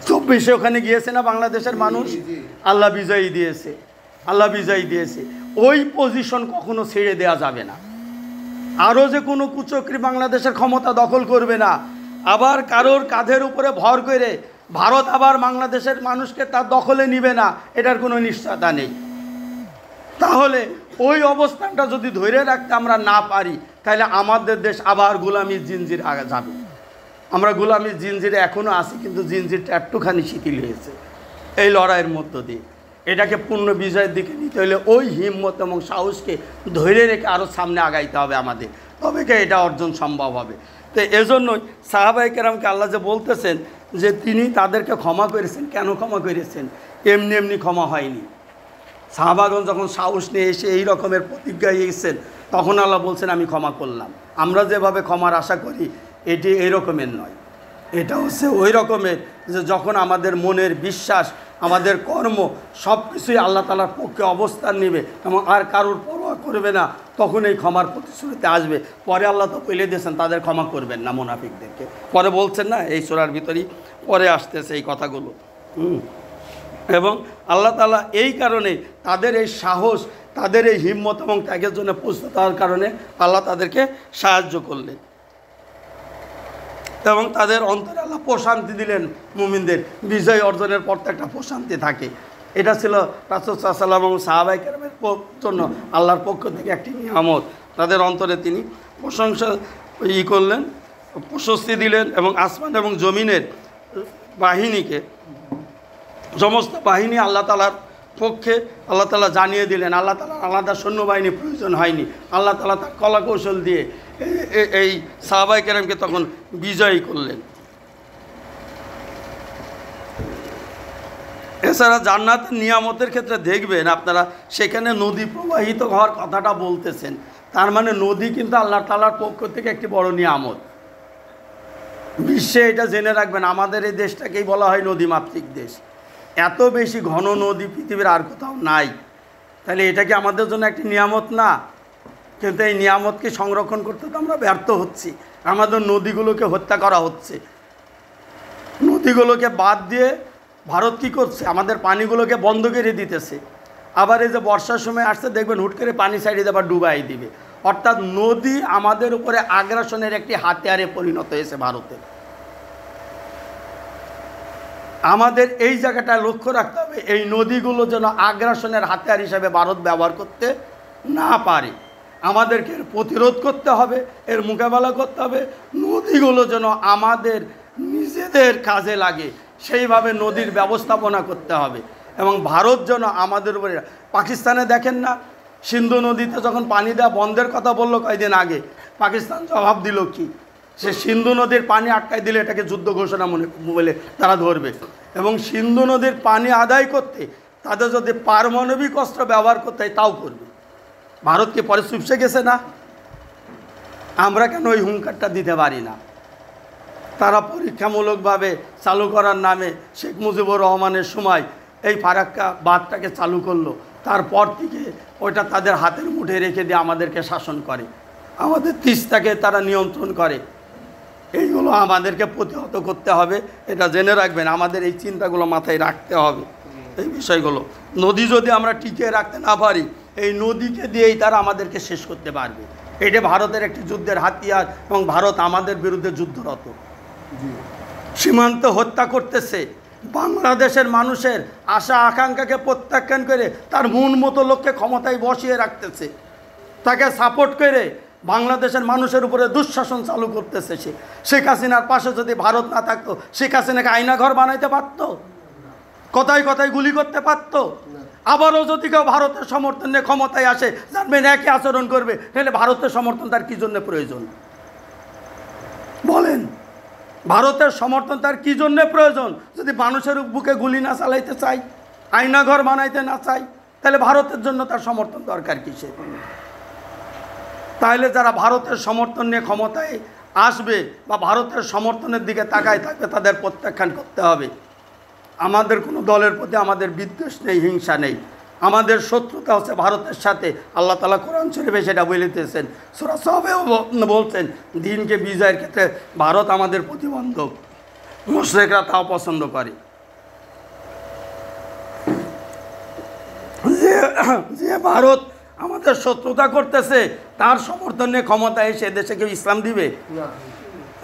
24-এ ওখানে গিয়েছে না বাংলাদেশের মানুষ, আল্লাহ বিজয়ী দিয়েছে, আল্লাহ বিজয়ী দিয়েছে। ওই পজিশন কখনো ছেড়ে দেওয়া যাবে না। আরও যে কোনো কুচক্রী বাংলাদেশের ক্ষমতা দখল করবে না, আবার কারোর কাঁধের উপরে ভর করে ভারত আবার বাংলাদেশের মানুষকে তার দখলে নিবে না, এটার কোনো নিশ্চয়তা নেই। তাহলে ওই অবস্থানটা যদি ধরে রাখতে আমরা না পারি, তাহলে আমাদের দেশ আবার গোলামির জিনজির আগে যাবে। আমরা গোলামির জিনজিরে এখনও আছি, কিন্তু জিনজিরটা একটুখানি শিথিল হয়েছে এই লড়াইয়ের মধ্য দিয়ে। এটাকে পূর্ণ বিজয়ের দিকে নিতে হলে ওই হিম্মত এবং সাহসকে ধরে রেখে আরও সামনে আগাইতে হবে আমাদের, তবে কি এটা অর্জন সম্ভব হবে। তো এজন্যই সাহাবায়ে কেরামকে আল্লাহ যে বলতেছেন যে তিনি তাদেরকে ক্ষমা করেছেন। কেন ক্ষমা করেছেন? এমনি এমনি ক্ষমা হয়নি। সাহাবাগণ যখন সাহস নিয়ে এসে এই রকমের প্রতিজ্ঞা এসেছেন, তখন আল্লাহ বলছেন আমি ক্ষমা করলাম। আমরা যেভাবে ক্ষমার আশা করি এটি এই রকমের নয়, এটা হচ্ছে ওই রকমের যে যখন আমাদের মনের বিশ্বাস, আমাদের কর্ম সব কিছুই আল্লাহ তাআলার পক্ষে অবস্থান নেবে এবং আর কারোর পরোয়া করবে না, তখন এই ক্ষমার প্রতিশ্রুতি আসবে। পরে আল্লাহ তো বলে দিয়েছেন তাদের ক্ষমা করবেন না, মুনাফিকদেরকে। পরে বলছেন না, এই সূরার ভিতরেই পরে আসতেছে এই কথাগুলো। এবং আল্লাহ তাআলা এই কারণে তাদের এই সাহস, তাদের এই হিম্মত এবং ত্যাগের জন্য প্রস্তুত হওয়ার কারণে আল্লাহ তাদেরকে সাহায্য করলেন এবং তাদের অন্তরে আল্লাহ প্রশান্তি দিলেন। মুমিনদের বিজয় অর্জনের পর তো একটা প্রশান্তি থাকে। এটা ছিল রাসূল সাল্লাল্লাহু আলাইহি ওয়াসাল্লাম এবং সাহাবায়ে কেরামের জন্য আল্লাহর পক্ষ থেকে একটি নিয়ামত। তাদের অন্তরে তিনি প্রশংসা করলেন, প্রশস্তি দিলেন এবং আসমান এবং জমিনের বাহিনীকে, সমস্ত বাহিনী আল্লাহ তাআলার পক্ষে আল্লাহ তাআলা জানিয়ে দিলেন। আল্লাহ তাআলার আলাদা সৈন্যবাহিনী প্রয়োজন হয়নি। আল্লাহ তাআলা তার কলা কৌশল দিয়ে এই সাহাবায়ে কেরামকে তখন বিজয়ী করলেন। এছাড়া জান্নাতের নিয়ামতের ক্ষেত্রে দেখবেন আপনারা, সেখানে নদী প্রবাহিত হওয়ার কথাটা বলতেছেন। তার মানে নদী কিন্তু আল্লাহ তাআলার পক্ষ থেকে একটি বড় নিয়ামত। বিশ্বে এটা জেনে রাখবেন, আমাদের এই দেশটাকেই বলা হয় নদীমাতৃক দেশ। এত বেশি ঘন নদী পৃথিবীর আর কোথাও নাই। তাহলে এটা কি আমাদের জন্য একটি নিয়ামত না? কিন্তু এই নিয়ামতকে সংরক্ষণ করতে তো আমরা ব্যর্থ হচ্ছি। আমাদের নদীগুলোকে হত্যা করা হচ্ছে। নদীগুলোকে বাদ দিয়ে ভারত কী করছে? আমাদের পানিগুলোকে বন্ধ করে দিতেছে। আবার এই যে বর্ষার সময় আসছে দেখবেন হুট করে পানি সাইডে আবার ডুবাই দিবে। অর্থাৎ নদী আমাদের উপরে আগ্রাসনের একটি হাতিয়ারে পরিণত হয়েছে ভারতে। আমাদের এই জায়গাটা লক্ষ্য রাখতে হবে, এই নদীগুলো যেন আগ্রাসনের হাতিয়ার হিসাবে ভারত ব্যবহার করতে না পারে। আমাদেরকে এর প্রতিরোধ করতে হবে, এর মোকাবেলা করতে হবে। নদীগুলো যেন আমাদের নিজেদের কাজে লাগে সেইভাবে নদীর ব্যবস্থাপনা করতে হবে। এবং ভারত যেন আমাদের উপরে, পাকিস্তানে দেখেন না, সিন্ধু নদীতে যখন পানি দেওয়া বন্ধের কথা বললো কয়েকদিন আগে, পাকিস্তান জবাব দিল কি? সে সিন্ধু নদীর পানি আটকায় দিলে এটাকে যুদ্ধ ঘোষণা বলে তারা ধরবে। এবং সিন্ধু নদীর পানি আদায় করতে তাদের যদি পারমাণবিক অস্ত্র ব্যবহার করতে হয় তাও করবে। ভারতকে পরে চুপসে গেছে না? আমরা কেন ওই হুঙ্কারটা দিতে পারি না? তারা পরীক্ষামূলকভাবে চালু করার নামে শেখ মুজিবুর রহমানের সময় এই ফারাক্কা বাঁধটাকে চালু করলো। তারপর থেকে ওইটা তাদের হাতের মুঠে রেখে দিয়ে আমাদেরকে শাসন করে, আমাদের তিস্তাকে তারা নিয়ন্ত্রণ করে। এইগুলো আমাদেরকে প্রতিহত করতে হবে, এটা জেনে রাখবেন। আমাদের এই চিন্তাগুলো মাথায় রাখতে হবে, এই বিষয়গুলো। নদী যদি আমরা টিকিয়ে রাখতে না পারি, এই নদীকে দিয়েই তারা আমাদেরকে শেষ করতে পারবে। এটা ভারতের একটি যুদ্ধের হাতিয়ার এবং ভারত আমাদের বিরুদ্ধে যুদ্ধরত। সীমান্ত হত্যা করতেছে, বাংলাদেশের মানুষের আশা আকাঙ্ক্ষাকে প্রত্যাখ্যান করে তার মন মতো লোককে ক্ষমতায় বসিয়ে রাখতেছে, তাকে সাপোর্ট করে বাংলাদেশের মানুষের উপরে দুঃশাসন চালু করতেছে। শেখ হাসিনার পাশে যদি ভারত না থাকতো, শেখ হাসিনাকে আয়নাঘর বানাইতে পারত? কথায় কথায় গুলি করতে পারত? আবারও যদি কেউ ভারতের সমর্থন নিয়ে ক্ষমতায় আসে, জানবেন একই আচরণ করবে। তাহলে ভারতের সমর্থন তার কী জন্য প্রয়োজন বলেন? ভারতের সমর্থন তার কী জন্য প্রয়োজন? যদি মানুষের বুকে গুলি না চালাইতে চাই, আয়নাঘর বানাইতে না চাই, তাহলে ভারতের জন্য তার সমর্থন দরকার কিসে? তাহলে যারা ভারতের সমর্থন নিয়ে ক্ষমতায় আসবে বা ভারতের সমর্থনের দিকে তাকায় থাকবে, তাদের প্রত্যাখ্যান করতে হবে। আমাদের কোনো দলের প্রতি আমাদের বিদ্বেষ নেই, হিংসা নেই। আমাদের শত্রুতা হচ্ছে ভারতের সাথে। আল্লাহ তাআলা কোরআন শরীফে সেটা বলিতেছেন, সূরা সবেও বলছেন দিনকে বিজয়ের ক্ষেত্রে ভারত আমাদের প্রতিবন্ধক। মুশরিকরা তাও পছন্দ করে। যে ভারত আমাদের শত্রুতা করতেছে, তার সমর্থন নিয়ে ক্ষমতায় এসে দেশে কেউ ইসলাম দিবে?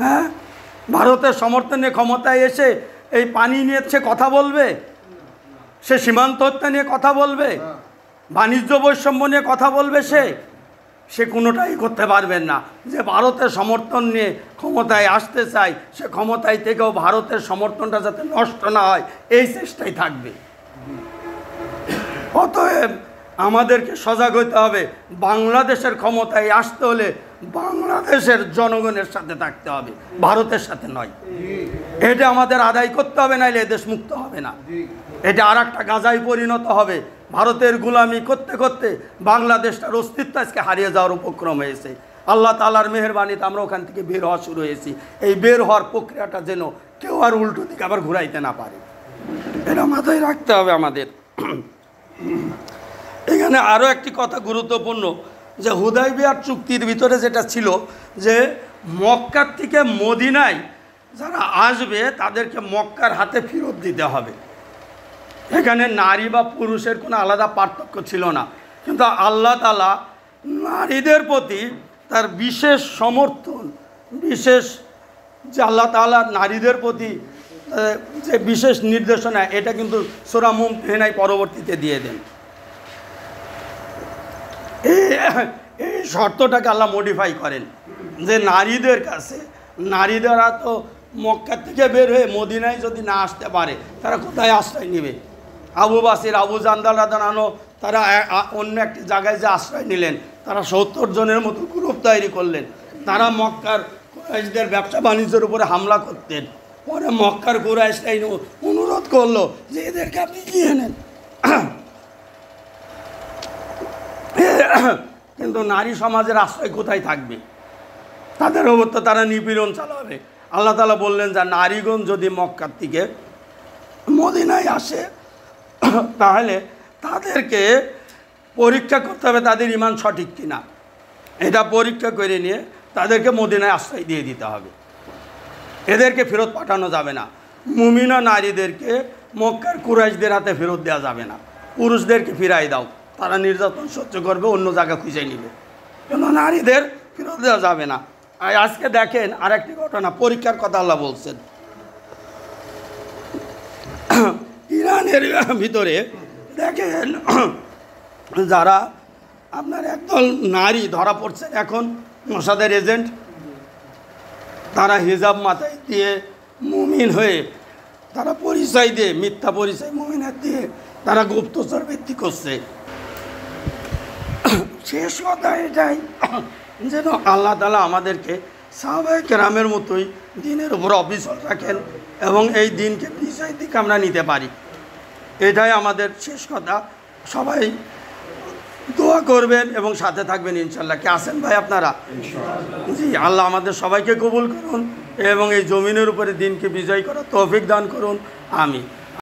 হ্যাঁ, ভারতের সমর্থন নিয়ে ক্ষমতায় এসে এই পানি নিয়ে সে কথা বলবে? সে সীমান্ত হত্যা নিয়ে কথা বলবে? বাণিজ্য বৈষম্য নিয়ে কথা বলবে? সে কোনোটাই করতে পারবেন না। যে ভারতের সমর্থন নিয়ে ক্ষমতায় আসতে চায়, সে ক্ষমতায় থেকেও ভারতের সমর্থনটা যাতে নষ্ট না হয় এই চেষ্টাই থাকবে। অতএব আমাদেরকে সজাগ হতে হবে। বাংলাদেশের ক্ষমতায় আসতে হলে বাংলাদেশের জনগণের সাথে থাকতে হবে, ভারতের সাথে নয়। এটা আমাদের আদায় করতে হবে, নাইলে এদেশ মুক্ত হবে না। এটা আর একটা গাজায় পরিণত হবে। ভারতের গুলামি করতে করতে বাংলাদেশটার অস্তিত্ব আজকে হারিয়ে যাওয়ার উপক্রম হয়েছে। আল্লাহ তাআলার মেহেরবানিতে আমরা ওখান থেকে বের হওয়া শুরু হয়েছি। এই বের হওয়ার প্রক্রিয়াটা যেন কেউ আর উল্টো দিকে আবার ঘুরাইতে না পারে, এটা মাথায় রাখতে হবে আমাদের। এখানে আরও একটি কথা গুরুত্বপূর্ণ, যে হুদাইবিয়ার চুক্তির ভিতরে যেটা ছিল যে মক্কার থেকে মদিনায় যারা আসবে তাদেরকে মক্কার হাতে ফেরত দিতে হবে। এখানে নারী বা পুরুষের কোনো আলাদা পার্থক্য ছিল না, কিন্তু আল্লাহ তাআলা নারীদের প্রতি তার বিশেষ সমর্থন, বিশেষ যে আল্লাহ তাআলা নারীদের প্রতি যে বিশেষ নির্দেশনা, এটা কিন্তু সূরা মুমতাহিনায় পরবর্তীতে দিয়ে দেন। এই শর্তটাকে আল্লাহ মডিফাই করেন যে নারীদের কাছে, নারীদেরা তো মক্কা থেকে বের হয়ে মদিনায় যদি না আসতে পারে তারা কোথায় আশ্রয় নেবে? আবু বাসির, আবু জান্দাল রাদিয়াল্লাহু আনহু তারা অন্য একটি জায়গায় যে আশ্রয় নিলেন, তারা 70 জনের মতো গ্রুপ তৈরি করলেন। তারা মক্কার কুরাইশদের ব্যবসা বাণিজ্যের উপরে হামলা করতেন। পরে মক্কার কুরাইশরাই অনুরোধ করলো যে এদেরকে আপনি নিয়ে নেন। কিন্তু নারী সমাজের আশ্রয় কোথায় থাকবে? তাদের ওপর তো তারা নিপীড়ন চালাবে। আল্লাহ তাআলা বললেন যে নারীগণ যদি মক্কার থেকে মদিনায় আসে তাহলে তাদেরকে পরীক্ষা করতে হবে তাদের ঈমান সঠিক কিনা। এটা পরীক্ষা করে নিয়ে তাদেরকে মদিনায় আশ্রয় দিয়ে দিতে হবে, এদেরকে ফেরত পাঠানো যাবে না। মুমিনা নারীদেরকে মক্কার কুরাইশদের হাতে ফেরত দেওয়া যাবে না। পুরুষদেরকে ফিরাই দাও, তারা নির্যাতন সহ্য করবে, অন্য জায়গা খুঁজে নিবে, কিন্তু নারীদের ফেরত দেওয়া যাবে না। আর আজকে দেখেন আরেকটি ঘটনা, পরীক্ষার কথা আল্লাহ বলছেন। ইরানের ভিতরে দেখেন যারা আপনার একদল নারী ধরা পড়ছেন এখন, মোসাদের এজেন্ট, তারা হিজাব মাথায় দিয়ে মুমিন হয়ে তারা পরিচয় দিয়ে, মিথ্যা পরিচয় মুমিনের দিয়ে তারা গুপ্তচর বৃত্তি করছে। শেষ কথা এটাই যেন আল্লাহ তাআলা আমাদেরকে সাহাবায়ে কেরামের মতোই দিনের উপর অবিচল রাখেন এবং এই দিনকে বিজয়ের দিকে আমরা নিতে পারি। এটাই আমাদের শেষ কথা। সবাই দোয়া করবেন এবং সাথে থাকবেন ইনশাল্লাহ। কে আছেন ভাই আপনারা? জি, আল্লাহ আমাদের সবাইকে কবুল করুন এবং এই জমিনের উপরে দিনকে বিজয় করার তৌফিক দান করুন। আমিন।